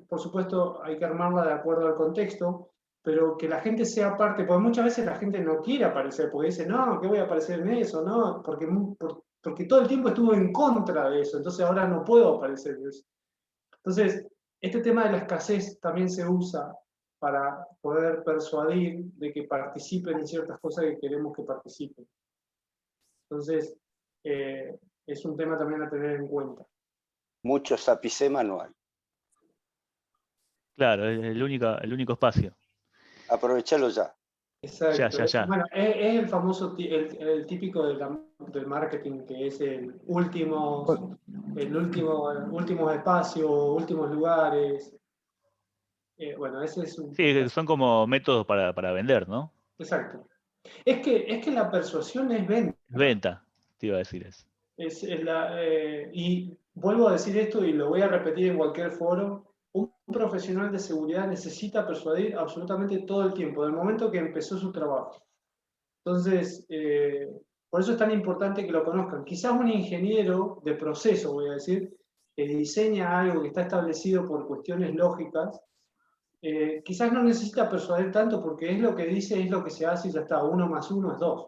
por supuesto, hay que armarla de acuerdo al contexto, pero que la gente sea parte, porque muchas veces la gente no quiere aparecer, porque dice, no, ¿qué voy a aparecer en eso? No, porque todo el tiempo estuvo en contra de eso, entonces ahora no puedo aparecer en eso. Entonces, este tema de la escasez también se usa para poder persuadir de que participen en ciertas cosas que queremos que participen. Entonces, es un tema también a tener en cuenta. Mucho sapicema no hay. Claro, es el único espacio. Aprovechalo ya. Exacto. Ya. Bueno, es el famoso, el típico del marketing, que es el últimos espacios, últimos lugares. Bueno, ese es un... Sí, son como métodos para vender, ¿no? Exacto. Es que la persuasión es venta. Venta, te iba a decir eso. Y vuelvo a decir esto y lo voy a repetir en cualquier foro. Un profesional de seguridad necesita persuadir absolutamente todo el tiempo, del momento que empezó su trabajo. Entonces, por eso es tan importante que lo conozcan. Quizás un ingeniero de proceso, voy a decir, que diseña algo que está establecido por cuestiones lógicas, quizás no necesita persuadir tanto porque es lo que dice, es lo que se hace y ya está, 1 más 1 es 2.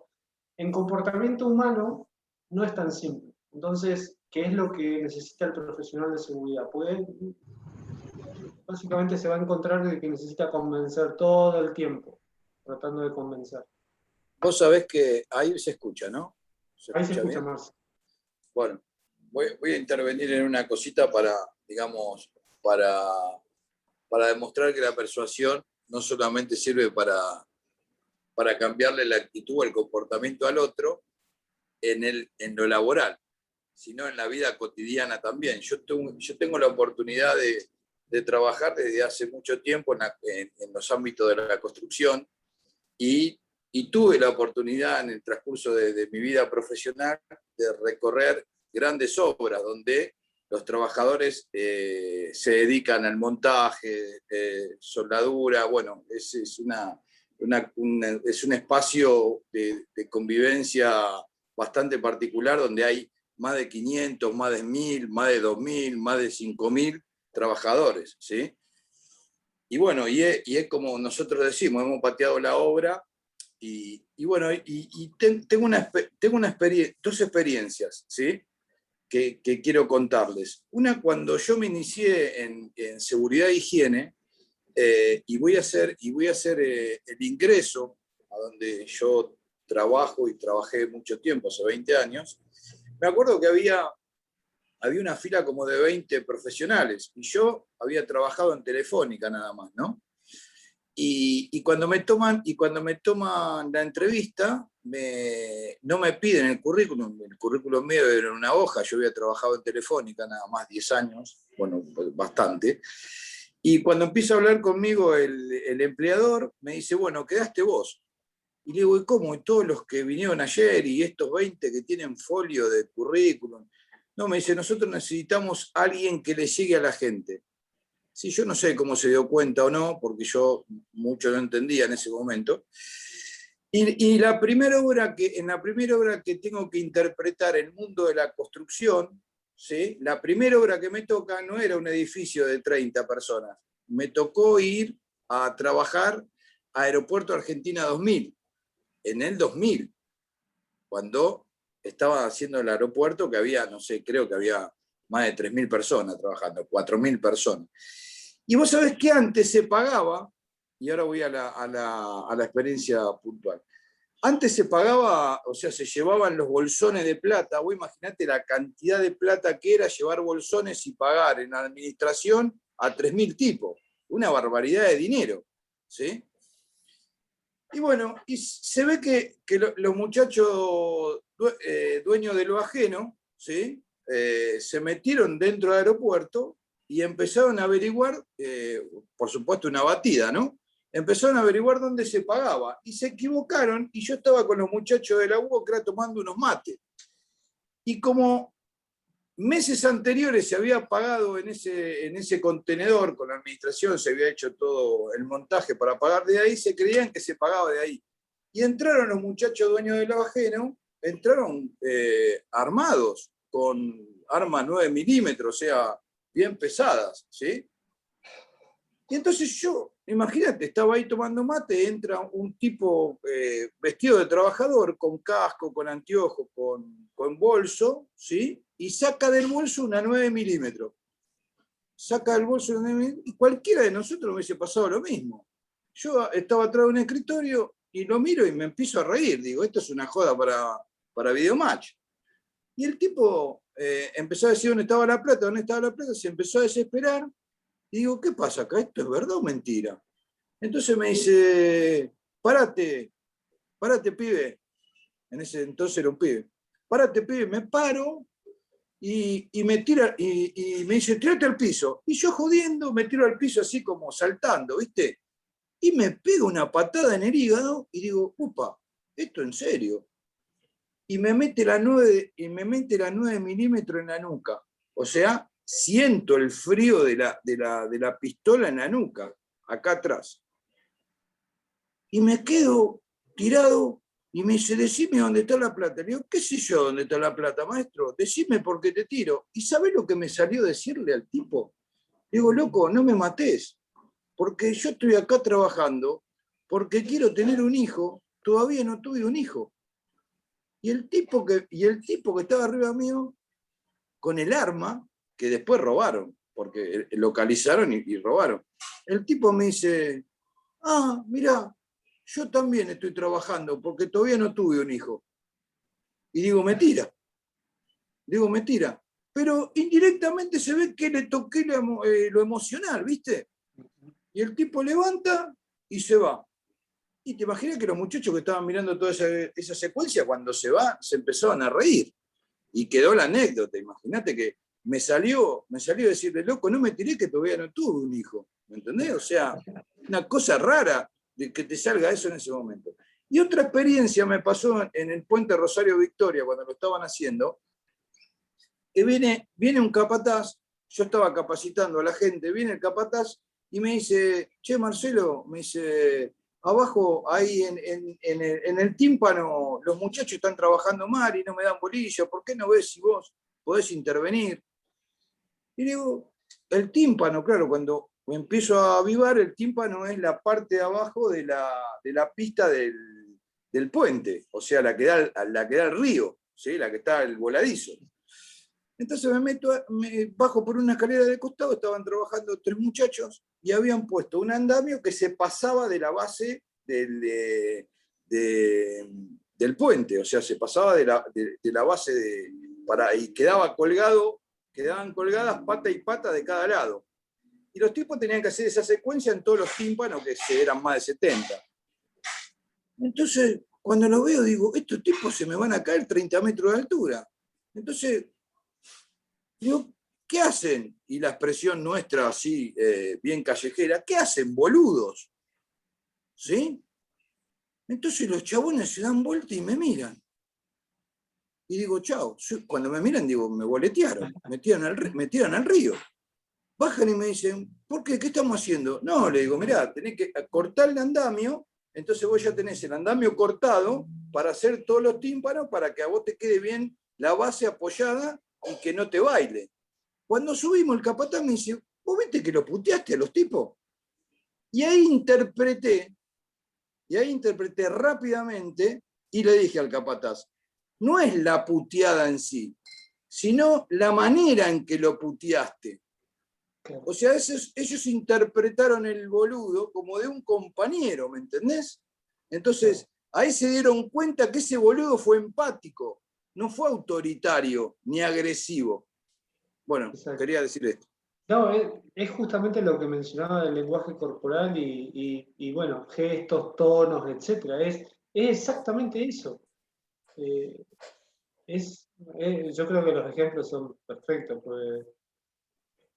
En comportamiento humano no es tan simple. Entonces, ¿qué es lo que necesita el profesional de seguridad? Pues, básicamente se va a encontrar de que necesita convencer todo el tiempo. tratando de convencer. Vos sabés que ahí se escucha, ¿no? Ahí se escucha bien? más. Bueno, voy a intervenir en una cosita para, digamos, para demostrar que la persuasión no solamente sirve para cambiarle la actitud o el comportamiento al otro en lo laboral, sino en la vida cotidiana también. Yo tengo la oportunidad de trabajar desde hace mucho tiempo en los ámbitos de la construcción y tuve la oportunidad en el transcurso de mi vida profesional de recorrer grandes obras donde los trabajadores se dedican al montaje, soldadura, bueno, es un espacio de convivencia bastante particular donde hay más de 500, más de 1000, más de 2000, más de 5000 trabajadores, ¿sí? Y bueno, y es como nosotros decimos, hemos pateado la obra y bueno, tengo dos experiencias, ¿sí? Que quiero contarles. Una, cuando yo me inicié en seguridad e higiene, y voy a hacer el ingreso a donde yo trabajo y trabajé mucho tiempo, hace 20 años, me acuerdo que había una fila como de 20 profesionales y yo había trabajado en Telefónica nada más, ¿no? Y cuando me toman la entrevista, no me piden el currículum mío era una hoja, yo había trabajado en Telefónica nada más 10 años, bueno, bastante, y cuando empieza a hablar conmigo el empleador, me dice, bueno, quedaste vos. Y le digo, ¿y cómo? ¿Y todos los que vinieron ayer y estos 20 que tienen folio de currículum? No, me dice, nosotros necesitamos a alguien que le llegue a la gente. Sí, yo no sé cómo se dio cuenta o no, porque yo mucho no entendía en ese momento. Y en la primera obra que tengo que interpretar el mundo de la construcción, ¿sí? La primera obra que me toca no era un edificio de 30 personas. Me tocó ir a trabajar a Aeropuerto Argentina 2000, en el 2000, cuando estaba haciendo el aeropuerto, que había, no sé, creo que había más de 3000 personas trabajando, 4000 personas. Y vos sabés que antes se pagaba, y ahora voy a la experiencia puntual. Antes se pagaba, o sea, se llevaban los bolsones de plata. Vos imaginate la cantidad de plata que era llevar bolsones y pagar en la administración a 3000 tipos. Una barbaridad de dinero, ¿sí? Y bueno, y se ve que los muchachos dueños de lo ajeno, ¿sí? Se metieron dentro del aeropuerto y empezaron a averiguar, por supuesto una batida, ¿no? Empezaron a averiguar dónde se pagaba y se equivocaron y yo estaba con los muchachos de la UOCRA tomando unos mates. Y como meses anteriores se había pagado en ese contenedor con la administración, se había hecho todo el montaje para pagar de ahí, se creían que se pagaba de ahí. Y entraron los muchachos dueños del ajeno, entraron armados con armas 9 milímetros, o sea, bien pesadas, ¿sí? Y entonces yo, imagínate, estaba ahí tomando mate, entra un tipo vestido de trabajador, con casco, con anteojos, con bolso, ¿sí? Y saca del bolso una 9 milímetros. Saca del bolso una 9 milímetros, y cualquiera de nosotros me hubiese pasado lo mismo. Yo estaba atrás de un escritorio y lo miro y me empiezo a reír. Digo, esto es una joda para Videomatch. Y el tipo empezó a decir dónde estaba la plata, se empezó a desesperar. Y digo, ¿qué pasa acá? ¿Esto es verdad o mentira? Entonces me dice, párate, pibe. En ese entonces era un pibe. Párate, pibe. Me paro y me tira y me dice, tírate al piso. Y yo jodiendo me tiro al piso así como saltando, ¿viste? Y me pega una patada en el hígado y digo, upa, esto en serio. Y me mete la 9 milímetros en la nuca. O sea, siento el frío de la pistola en la nuca, acá atrás. Y me quedo tirado y me dice, decime dónde está la plata. Le digo, ¿qué sé yo dónde está la plata, maestro? Decime por qué te tiro. ¿Y sabés lo que me salió decirle al tipo? Le digo, loco, no me matés, porque yo estoy acá trabajando, porque quiero tener un hijo, todavía no tuve un hijo. Y el tipo que estaba arriba mío, con el arma, que después robaron, porque localizaron y robaron. El tipo me dice, mirá, yo también estoy trabajando porque todavía no tuve un hijo. Y digo, mentira. Digo, mentira. Pero indirectamente se ve que le toqué lo emocional, ¿viste? Y el tipo levanta y se va. Y te imaginas que los muchachos que estaban mirando toda esa secuencia, cuando se va, se empezaron a reír. Y quedó la anécdota. Imagínate que me salió decirle, loco, no me tiré que todavía no tuve un hijo. ¿Me entendés? O sea, una cosa rara de que te salga eso en ese momento. Y otra experiencia me pasó en el puente Rosario Victoria, cuando lo estaban haciendo, que viene un capataz, yo estaba capacitando a la gente, viene el capataz y me dice, che, Marcelo, me dice, abajo ahí en el tímpano los muchachos están trabajando mal y no me dan bolilla, ¿por qué no ves si vos podés intervenir? Y digo, el tímpano, claro, cuando empiezo a avivar, el tímpano es la parte de abajo de la pista del puente, o sea, la que da al río, ¿sí? La que está el voladizo. Entonces me bajo por una escalera de costado, estaban trabajando 3 muchachos y habían puesto un andamio que se pasaba de la base del puente, o sea, se pasaba de la base y quedaban colgadas pata y pata de cada lado. Y los tipos tenían que hacer esa secuencia en todos los tímpanos, que eran más de 70. Entonces, cuando lo veo, digo, estos tipos se me van a caer 30 metros de altura. Entonces, digo, ¿qué hacen? Y la expresión nuestra así, bien callejera, ¿qué hacen, boludos? ¿Sí? Entonces los chabones se dan vuelta y me miran. Y digo, chao. Cuando me miran, digo, me boletearon, me tiran al río. Bajan y me dicen, ¿por qué? ¿Qué estamos haciendo? No, le digo, mirá, tenés que cortar el andamio, entonces vos ya tenés el andamio cortado para hacer todos los tímpanos para que a vos te quede bien la base apoyada y que no te baile. Cuando subimos, el capataz me dice, ¿vos viste que lo puteaste a los tipos? Y ahí interpreté rápidamente y le dije al capataz, no es la puteada en sí, sino la manera en que lo puteaste. O sea, ellos interpretaron el boludo como de un compañero, ¿me entendés? Entonces, ahí se dieron cuenta que ese boludo fue empático, no fue autoritario ni agresivo. Bueno, quería decir esto. No, es justamente lo que mencionaba del lenguaje corporal y bueno, gestos, tonos, etc. Es exactamente eso. Yo creo que los ejemplos son perfectos. Pues,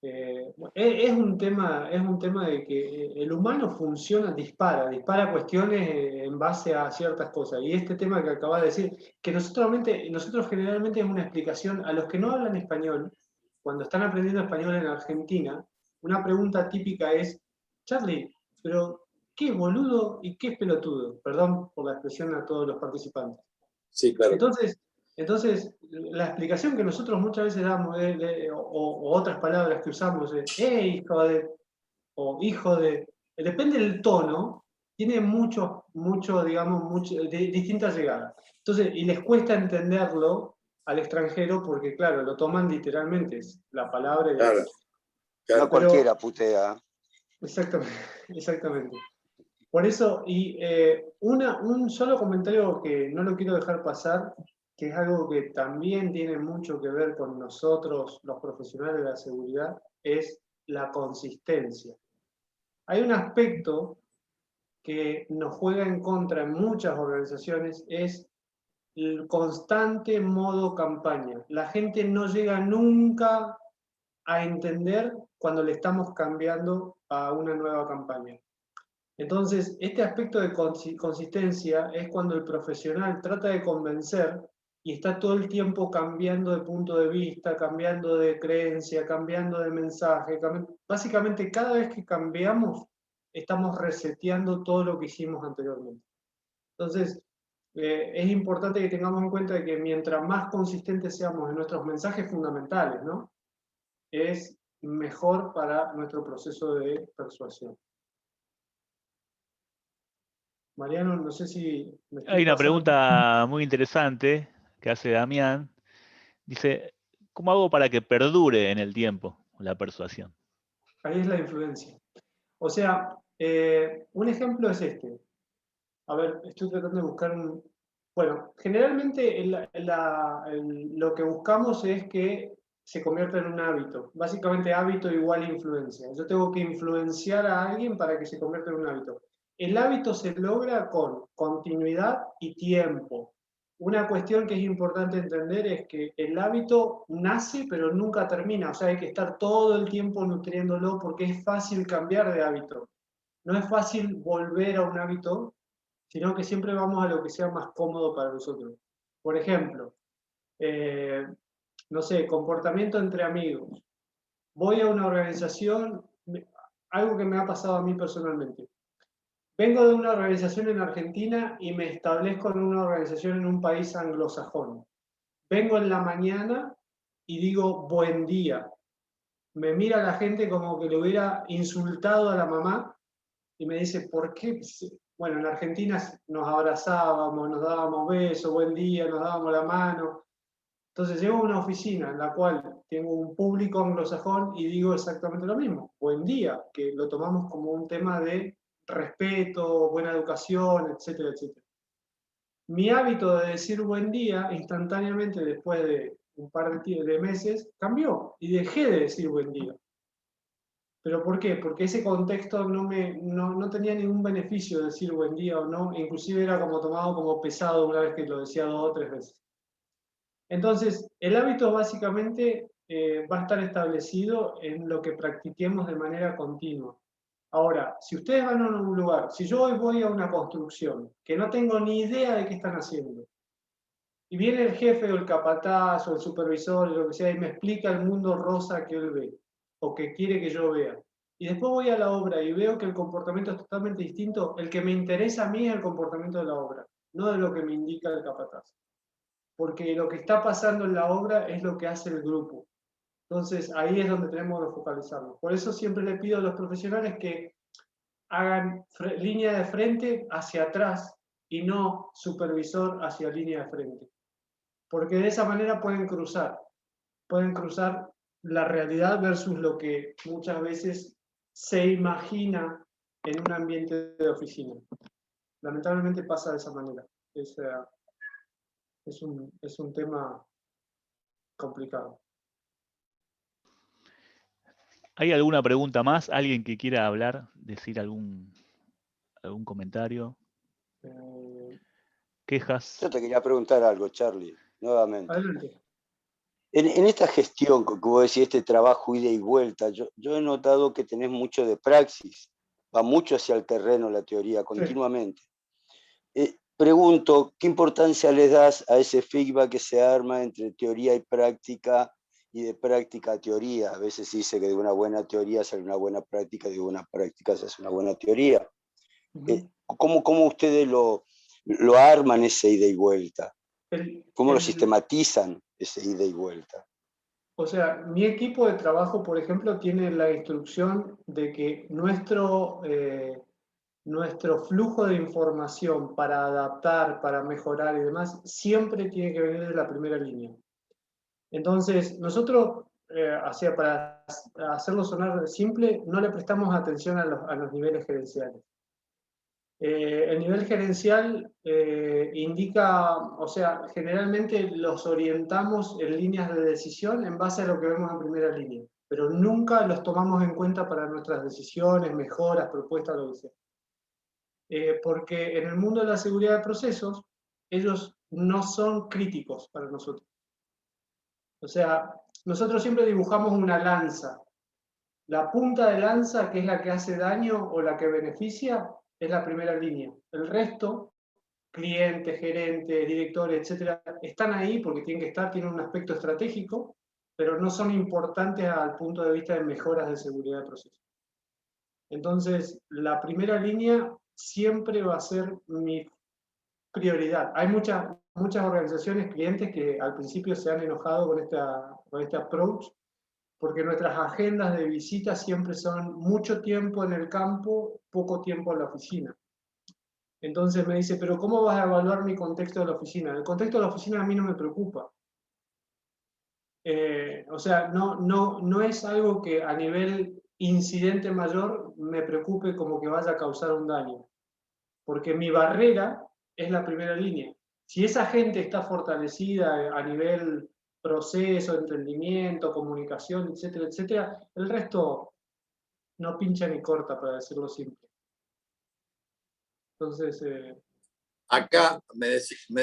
es un tema de que el humano funciona, dispara cuestiones en base a ciertas cosas. Y este tema que acabas de decir, que nosotros generalmente es una explicación a los que no hablan español. Cuando están aprendiendo español en Argentina, una pregunta típica es, Charlie, pero ¿qué es boludo y qué es pelotudo? Perdón por la expresión a todos los participantes. Sí, claro. Entonces la explicación que nosotros muchas veces damos, o otras palabras que usamos, es, hijo de, o hijo de, depende del tono, tiene mucho, digamos, distintas llegadas. Entonces, y les cuesta entenderlo al extranjero porque, claro, lo toman literalmente, es la palabra. Claro. No cualquiera putea. Exactamente. Por eso, y un solo comentario que no lo quiero dejar pasar, que es algo que también tiene mucho que ver con nosotros, los profesionales de la seguridad, es la consistencia. Hay un aspecto que nos juega en contra en muchas organizaciones, es el constante modo campaña. La gente no llega nunca a entender cuando le estamos cambiando a una nueva campaña. Entonces, este aspecto de consistencia es cuando el profesional trata de convencer y está todo el tiempo cambiando de punto de vista, cambiando de creencia, cambiando de mensaje. Básicamente, cada vez que cambiamos, estamos reseteando todo lo que hicimos anteriormente. Entonces, es importante que tengamos en cuenta que mientras más consistentes seamos en nuestros mensajes fundamentales, ¿no? Es mejor para nuestro proceso de persuasión. Mariano, no sé si... Hay una pregunta muy interesante que hace Damián. Dice, ¿cómo hago para que perdure en el tiempo la persuasión? Ahí es la influencia. O sea, un ejemplo es este. A ver, estoy tratando de buscar un... Bueno, generalmente lo que buscamos es que se convierta en un hábito. Básicamente hábito igual influencia. Yo tengo que influenciar a alguien para que se convierta en un hábito. El hábito se logra con continuidad y tiempo. Una cuestión que es importante entender es que el hábito nace pero nunca termina. O sea, hay que estar todo el tiempo nutriéndolo porque es fácil cambiar de hábito. No es fácil volver a un hábito, sino que siempre vamos a lo que sea más cómodo para nosotros. Por ejemplo, no sé, comportamiento entre amigos. Voy a una organización, algo que me ha pasado a mí personalmente. Vengo de una organización en Argentina y me establezco en una organización en un país anglosajón. Vengo en la mañana y digo buen día. Me mira la gente como que le hubiera insultado a la mamá y me dice, ¿por qué? Bueno, en Argentina nos abrazábamos, nos dábamos besos, buen día, nos dábamos la mano. Entonces llego a una oficina en la cual tengo un público anglosajón y digo exactamente lo mismo, buen día, que lo tomamos como un tema de respeto, buena educación, etcétera, etcétera. Mi hábito de decir buen día, instantáneamente después de un par de meses, cambió y dejé de decir buen día. ¿Pero por qué? Porque ese contexto no tenía ningún beneficio de decir buen día o no, inclusive era como tomado como pesado una vez que lo decía 2 o 3 veces. Entonces, el hábito básicamente va a estar establecido en lo que practiquemos de manera continua. Ahora, si ustedes van a un lugar, si yo hoy voy a una construcción, que no tengo ni idea de qué están haciendo, y viene el jefe o el capataz o el supervisor o lo que sea y me explica el mundo rosa que él ve, o que quiere que yo vea, y después voy a la obra y veo que el comportamiento es totalmente distinto, el que me interesa a mí es el comportamiento de la obra, no de lo que me indica el capataz. Porque lo que está pasando en la obra es lo que hace el grupo. Entonces, ahí es donde tenemos que focalizarnos. Por eso siempre le pido a los profesionales que hagan línea de frente hacia atrás y no supervisor hacia línea de frente. Porque de esa manera pueden cruzar la realidad versus lo que muchas veces se imagina en un ambiente de oficina. Lamentablemente pasa de esa manera. Es un tema complicado. ¿Hay alguna pregunta más? ¿Alguien que quiera hablar, decir algún comentario? ¿Quejas? Yo te quería preguntar algo, Charlie, nuevamente. Adelante. En esta gestión, que vos decís, este trabajo ida y vuelta, yo he notado que tenés mucho de praxis, va mucho hacia el terreno la teoría, continuamente. Pregunto, ¿qué importancia le das a ese feedback que se arma entre teoría y práctica, y de práctica a teoría? A veces se dice que de una buena teoría sale una buena práctica, de una práctica se hace una buena teoría. ¿Cómo ustedes lo arman ese ida y vuelta? ¿Cómo lo sistematizan ese ida y vuelta? O sea, mi equipo de trabajo, por ejemplo, tiene la instrucción de que nuestro flujo de información para adaptar, para mejorar y demás, siempre tiene que venir de la primera línea. Entonces, nosotros, para hacerlo sonar simple, no le prestamos atención a los niveles gerenciales. El nivel gerencial indica, o sea, generalmente los orientamos en líneas de decisión en base a lo que vemos en primera línea, pero nunca los tomamos en cuenta para nuestras decisiones, mejoras, propuestas, lo que sea. Porque en el mundo de la seguridad de procesos, ellos no son críticos para nosotros. O sea, nosotros siempre dibujamos una lanza. La punta de lanza, que es la que hace daño o la que beneficia, es la primera línea. El resto, clientes, gerentes, directores, etcétera, están ahí porque tienen que estar, tienen un aspecto estratégico, pero no son importantes al punto de vista de mejoras de seguridad de procesos. Entonces, la primera línea siempre va a ser mi prioridad. Hay muchas organizaciones, clientes que al principio se han enojado con este approach, porque nuestras agendas de visita siempre son mucho tiempo en el campo, poco tiempo en la oficina. Entonces me dice, pero ¿cómo vas a evaluar mi contexto de la oficina? El contexto de la oficina a mí no me preocupa. O sea, no es algo que a nivel incidente mayor me preocupe como que vaya a causar un daño. porque mi barrera es la primera línea. Si esa gente está fortalecida a nivel proceso, entendimiento, comunicación, etcétera, etcétera, el resto no pincha ni corta, para decirlo simple. Entonces... Acá me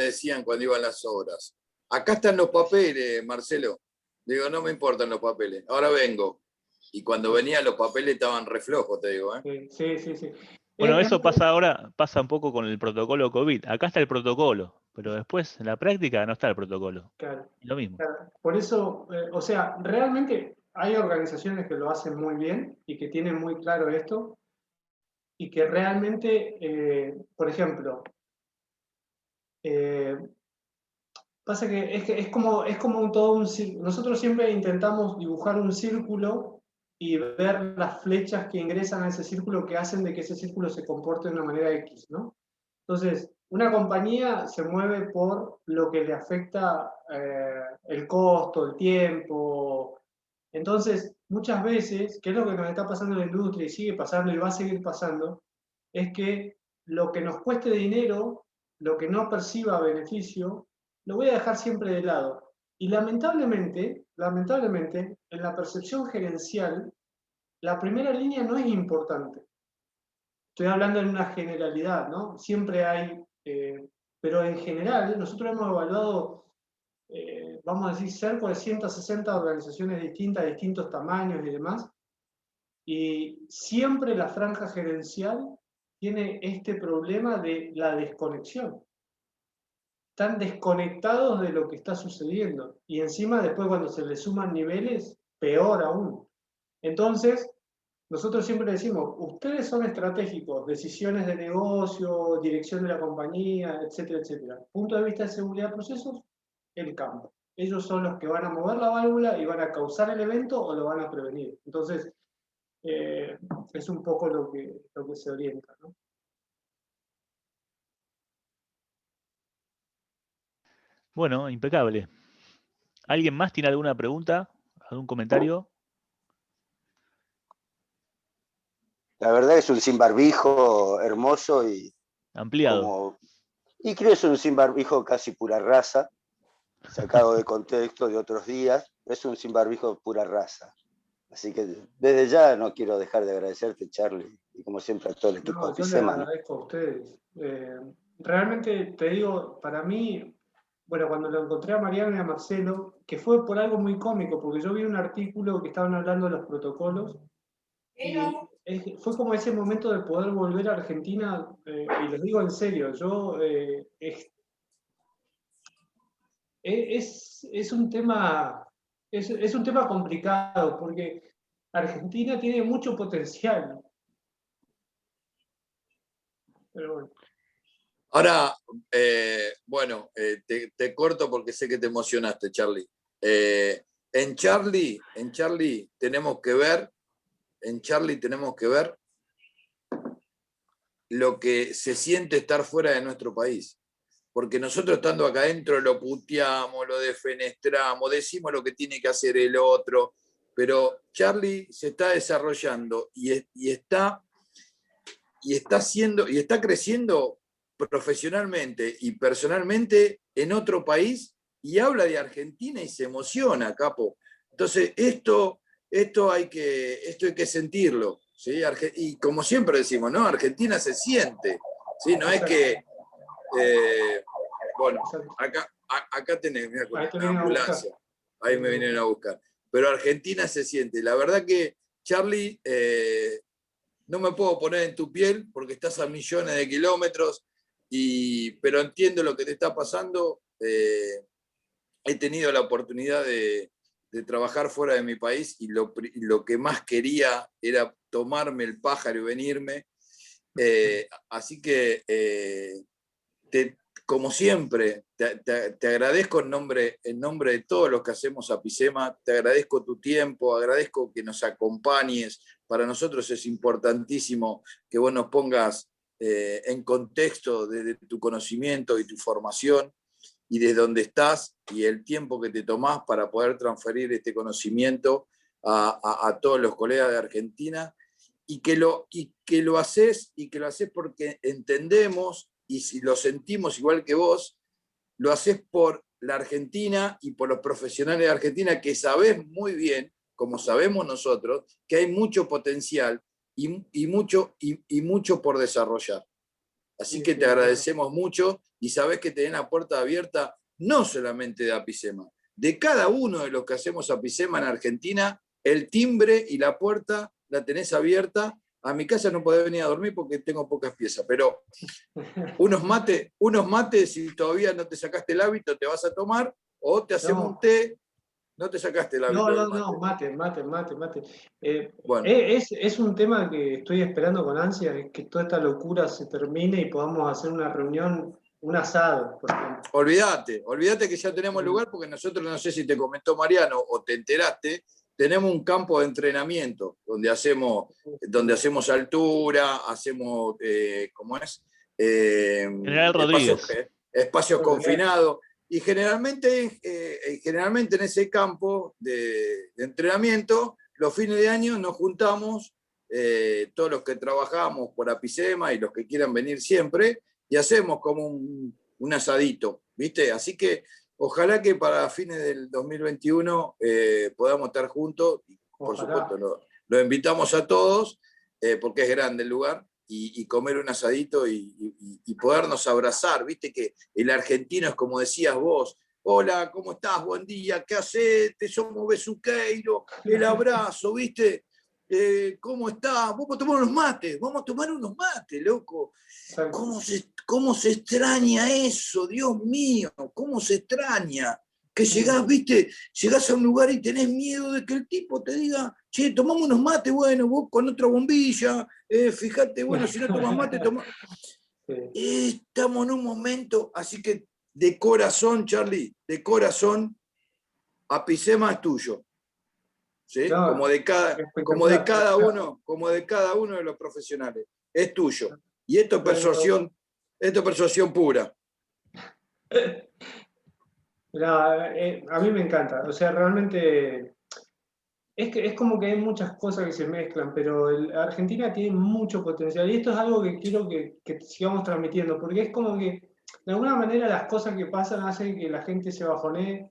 decían cuando iban las obras, acá están los papeles, Marcelo. Digo, no me importan los papeles, ahora vengo. Y cuando venían los papeles estaban re flojos, te digo. Sí. Bueno, eso pasa ahora, pasa un poco con el protocolo COVID. Acá está el protocolo, pero después en la práctica no está el protocolo. Claro. Lo mismo. Claro. Por eso, o sea, realmente hay organizaciones que lo hacen muy bien y que tienen muy claro esto y que realmente, por ejemplo, pasa que es como todo un círculo. Nosotros siempre intentamos dibujar un círculo y ver las flechas que ingresan a ese círculo que hacen de que ese círculo se comporte de una manera X, ¿no? Entonces, una compañía se mueve por lo que le afecta el costo, el tiempo. Entonces, muchas veces, que es lo que nos está pasando en la industria y sigue pasando y va a seguir pasando, es que lo que nos cueste dinero, lo que no perciba beneficio, lo voy a dejar siempre de lado. Y lamentablemente, en la percepción gerencial, la primera línea no es importante. Estoy hablando en una generalidad, ¿no? Siempre hay, pero en general, nosotros hemos evaluado, vamos a decir, cerca de 160 organizaciones distintas, de distintos tamaños y demás, y siempre la franja gerencial tiene este problema de la desconexión. Están desconectados de lo que está sucediendo. Y encima después cuando se les suman niveles, peor aún. Entonces, nosotros siempre decimos, ustedes son estratégicos, decisiones de negocio, dirección de la compañía, etcétera, etcétera. Punto de vista de seguridad de procesos, el campo. Ellos son los que van a mover la válvula y van a causar el evento o lo van a prevenir. Entonces, es un poco lo que se orienta, ¿no? Bueno, impecable. ¿Alguien más tiene alguna pregunta? ¿Algún comentario? La verdad es un sin barbijo hermoso y ampliado. Y creo que es un sin barbijo casi pura raza, sacado de contexto de otros días. Es un sin barbijo pura raza. Así que desde ya no quiero dejar de agradecerte, Charlie, y como siempre a todo el equipo de APICEMA. Yo les agradezco a ustedes. Realmente te digo, para mí, bueno, cuando lo encontré a Mariano y a Marcelo, que fue por algo muy cómico, porque yo vi un artículo que estaban hablando de los protocolos, y fue como ese momento de poder volver a Argentina, y les digo en serio, yo es un tema complicado, porque Argentina tiene mucho potencial. Pero bueno. Ahora, bueno, te corto porque sé que te emocionaste, Charlie. En Charlie tenemos que ver lo que se siente estar fuera de nuestro país. Porque nosotros estando acá adentro lo puteamos, lo defenestramos, decimos lo que tiene que hacer el otro, pero Charlie se está desarrollando y está creciendo profesionalmente y personalmente en otro país y habla de Argentina y se emociona, capo. Entonces, esto hay que sentirlo, ¿sí? Y como siempre decimos, ¿no? Argentina se siente, ¿sí? No es que... bueno, acá tenés, mirá, con una ambulancia. Ahí me vinieron a buscar. Pero Argentina se siente. La verdad que, Charlie, no me puedo poner en tu piel porque estás a millones de kilómetros, pero entiendo lo que te está pasando. He tenido la oportunidad de trabajar fuera de mi país y lo que más quería era tomarme el pájaro y venirme. Así que, como siempre, te agradezco en nombre de todos los que hacemos APICEMA, te agradezco tu tiempo, agradezco que nos acompañes. Para nosotros es importantísimo que vos nos pongas en contexto de tu conocimiento y tu formación y de dónde estás y el tiempo que te tomás para poder transferir este conocimiento a todos los colegas de Argentina. que lo haces porque entendemos y si lo sentimos igual que vos, lo haces por la Argentina y por los profesionales de Argentina que sabés muy bien, como sabemos nosotros, que hay mucho potencial y mucho por desarrollar. Así que te agradecemos mucho y sabés que tenés la puerta abierta no solamente de Apicema, de cada uno de los que hacemos Apicema en Argentina, el timbre y la puerta la tenés abierta. A mi casa no podés venir a dormir porque tengo pocas piezas, pero unos mates, si todavía no te sacaste el hábito, te vas a tomar, o te hacemos un té. No te sacaste el hábito. No, mate. Bueno. Es un tema que estoy esperando con ansia, que toda esta locura se termine y podamos hacer una reunión, un asado, por ejemplo. Olvídate que ya tenemos lugar, porque nosotros, no sé si te comentó Mariano o te enteraste, tenemos un campo de entrenamiento donde hacemos altura, hacemos, ¿cómo es? General Rodríguez. Espacios confinados. Y generalmente en ese campo de entrenamiento, los fines de año nos juntamos, todos los que trabajamos por Apicema y los que quieran venir siempre, y hacemos como un asadito, ¿viste? Así que ojalá que para fines del 2021 podamos estar juntos. Y, por supuesto, lo invitamos a todos, porque es grande el lugar. Y comer un asadito y podernos abrazar, viste que el argentino es como decías vos, hola, ¿cómo estás? Buen día, ¿qué haces? Te somos besuqueiro, el abrazo, viste, ¿cómo estás? Vamos a tomar unos mates, loco. ¿Cómo se extraña eso? Dios mío, ¿cómo se extraña? Que llegás a un lugar y tenés miedo de que el tipo te diga, che, tomamos unos mates, bueno, vos con otra bombilla, fíjate, bueno, si no tomas mate, toma. Estamos en un momento, así que de corazón, Charlie, de corazón, Apicema es tuyo. ¿Sí? No, como de cada uno de los profesionales. Es tuyo. Y esto es persuasión pura. A mí me encanta, o sea, realmente es como que hay muchas cosas que se mezclan, pero Argentina tiene mucho potencial y esto es algo que quiero que sigamos transmitiendo, porque es como que de alguna manera las cosas que pasan hacen que la gente se bajonee,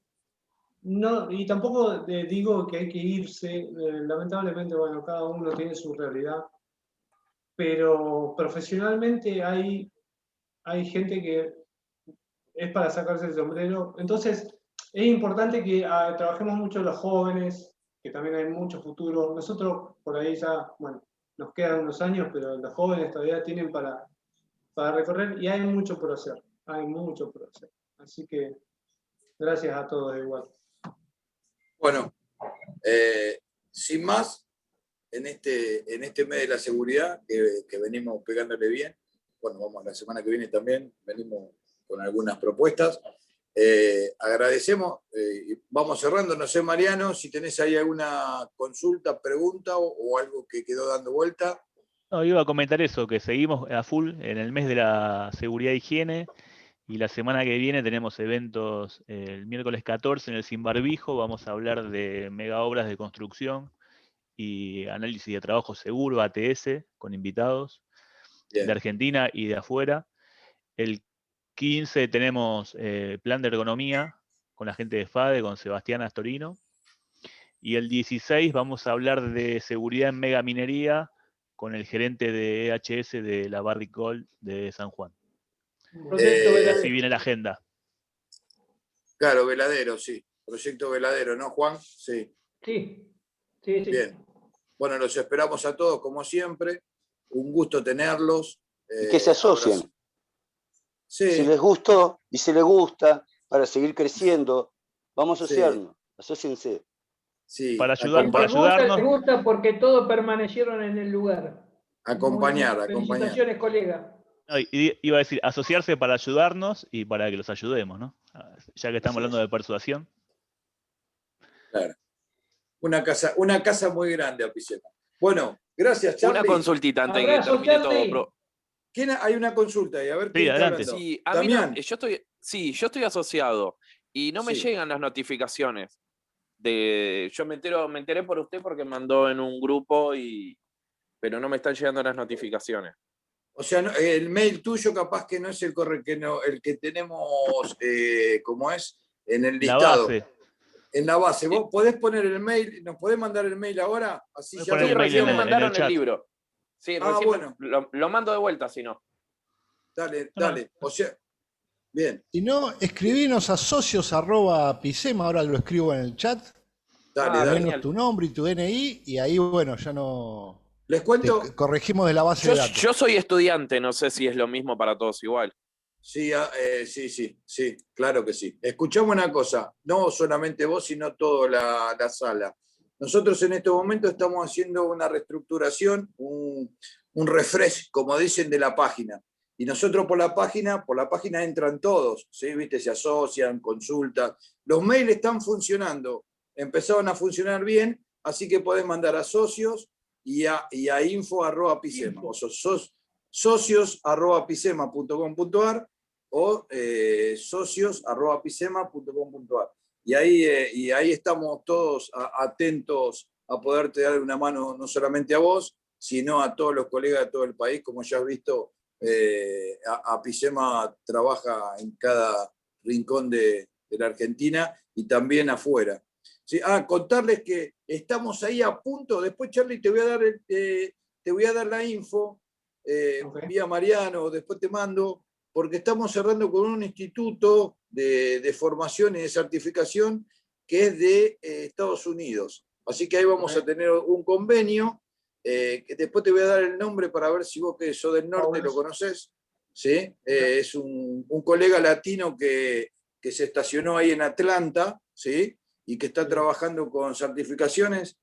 no, y tampoco digo que hay que irse, lamentablemente, bueno, cada uno tiene su realidad, pero profesionalmente hay gente que es para sacarse el sombrero. Entonces, es importante que trabajemos mucho los jóvenes, que también hay mucho futuro. Nosotros por ahí ya, bueno, nos quedan unos años, pero los jóvenes todavía tienen para recorrer y hay mucho por hacer. Así que, gracias a todos igual. Bueno, sin más, en este mes de la seguridad, que venimos pegándole bien, bueno, vamos la semana que viene también, venimos con algunas propuestas. Agradecemos, vamos cerrando, no sé, Mariano, si tenés ahí alguna consulta, pregunta o algo que quedó dando vuelta. No, iba a comentar eso, que seguimos a full en el mes de la seguridad e higiene, y la semana que viene tenemos eventos, el miércoles 14 en el Sin Barbijo, vamos a hablar de mega obras de construcción y análisis de trabajo seguro, ATS, con invitados de Argentina y de afuera. El 15 tenemos plan de ergonomía con la gente de FADE, con Sebastián Astorino. Y el 16 vamos a hablar de seguridad en megaminería con el gerente de EHS de la Barrick Gold de San Juan. Así viene la agenda. Claro, Veladero, sí. Proyecto Veladero, ¿no, Juan? Sí. Sí. Bien. Bueno, los esperamos a todos, como siempre. Un gusto tenerlos. Y que se asocien. Sí. Si les gustó y si les gusta, para seguir creciendo, vamos a asociarnos. Asóciense. Sí. Para ayudarnos. Les gusta porque todos permanecieron en el lugar. Acompañar. Felicitaciones, colega. No, iba a decir, asociarse para ayudarnos y para que los ayudemos, ¿no? Ya que estamos hablando de persuasión. Claro. Una casa muy grande, Apicema. Bueno, gracias, Charlie. Una consultita antes de que termine todo. Hay una consulta ahí, a ver. Sí, adelante. Sí, a mí no, yo estoy asociado y no me llegan las notificaciones. Yo me enteré por usted porque mandó en un grupo y pero no me están llegando las notificaciones. O sea, el mail tuyo capaz que no es el el que tenemos, ¿cómo es? En el La listado. base. En la base. ¿Vos podés poner el mail? ¿Nos podés mandar el mail ahora? Así Podés ya poner Sí, el mail recién me en el mandaron el chat. libro. Sí, Ah, recién bueno. lo mando de vuelta, si no. Dale, No, no. dale. O sea, bien. Si no, escribinos a socios@pisema, ahora lo escribo en el chat. Dale, Ah, dale. genial. Ponenos tu nombre y tu DNI y ahí, bueno, ya no Les cuento. te corregimos de la base Yo, de datos. yo soy estudiante, no sé si es lo mismo para todos igual. Sí, sí, claro que sí. Escuchamos una cosa, no solamente vos, sino toda la sala. Nosotros en este momento estamos haciendo una reestructuración, un refresh, como dicen, de la página. Y nosotros por la página entran todos, ¿sí? ¿Viste? Se asocian, consultan. Los mails están funcionando, empezaron a funcionar bien, así que podés mandar a socios y a info@pisema. O socios@pisema.com.ar o socios@pisema.com.ar. Y ahí estamos todos atentos a poderte dar una mano no solamente a vos, sino a todos los colegas de todo el país. Como ya has visto, Pisema trabaja en cada rincón de la Argentina y también afuera. Sí, contarles que estamos ahí a punto. Después, Charlie, te voy a dar la info vía Mariano, después te mando, porque estamos cerrando con un instituto de formación y de certificación que es de Estados Unidos. Así que ahí vamos a tener un convenio, que después te voy a dar el nombre para ver si vos que sos del norte lo conocés. ¿Sí? Es un colega latino que se estacionó ahí en Atlanta, ¿sí? Y que está trabajando con certificaciones.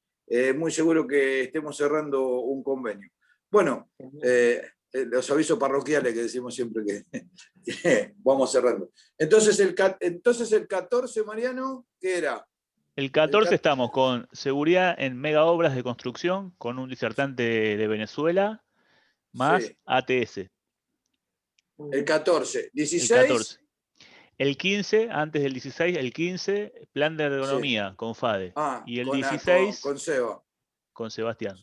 Muy seguro que estemos cerrando un convenio. Bueno, los avisos parroquiales que decimos siempre que vamos cerrando. Entonces el 14, Mariano, ¿qué era? El 14 estamos con seguridad en mega obras de construcción, con un disertante de Venezuela, más Sí. ATS. El 14. 16. El 14. El 15, antes del 16, el 15, plan de ergonomía con FADE. Y el 16, con Seba. con Sebastián.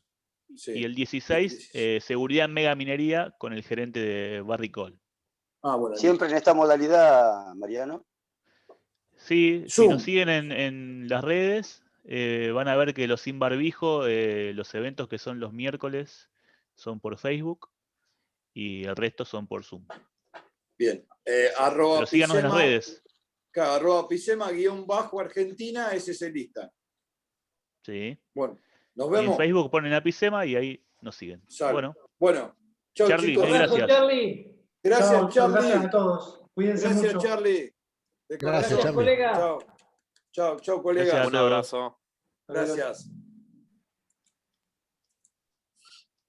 Sí. Y el 16, seguridad en mega minería con el gerente de Barricol. Bueno, siempre en esta modalidad, Mariano. Sí, si nos siguen en las redes, van a ver que los sin barbijo, los eventos que son los miércoles, son por Facebook y el resto son por Zoom. Bien. Pero síganos en las redes. @pisema_Argentina, ese es el lista. Sí. Bueno, nos Y vemos. en Facebook ponen a Pisema y ahí nos siguen. Bueno, chau, Charlie, chicos. gracias. Charlie. Gracias, Charlie. Gracias a todos. Cuídense Gracias, mucho. Charlie. Gracias, Charlie. Colega. Chao, colega. Gracias a Un todos. abrazo. Gracias.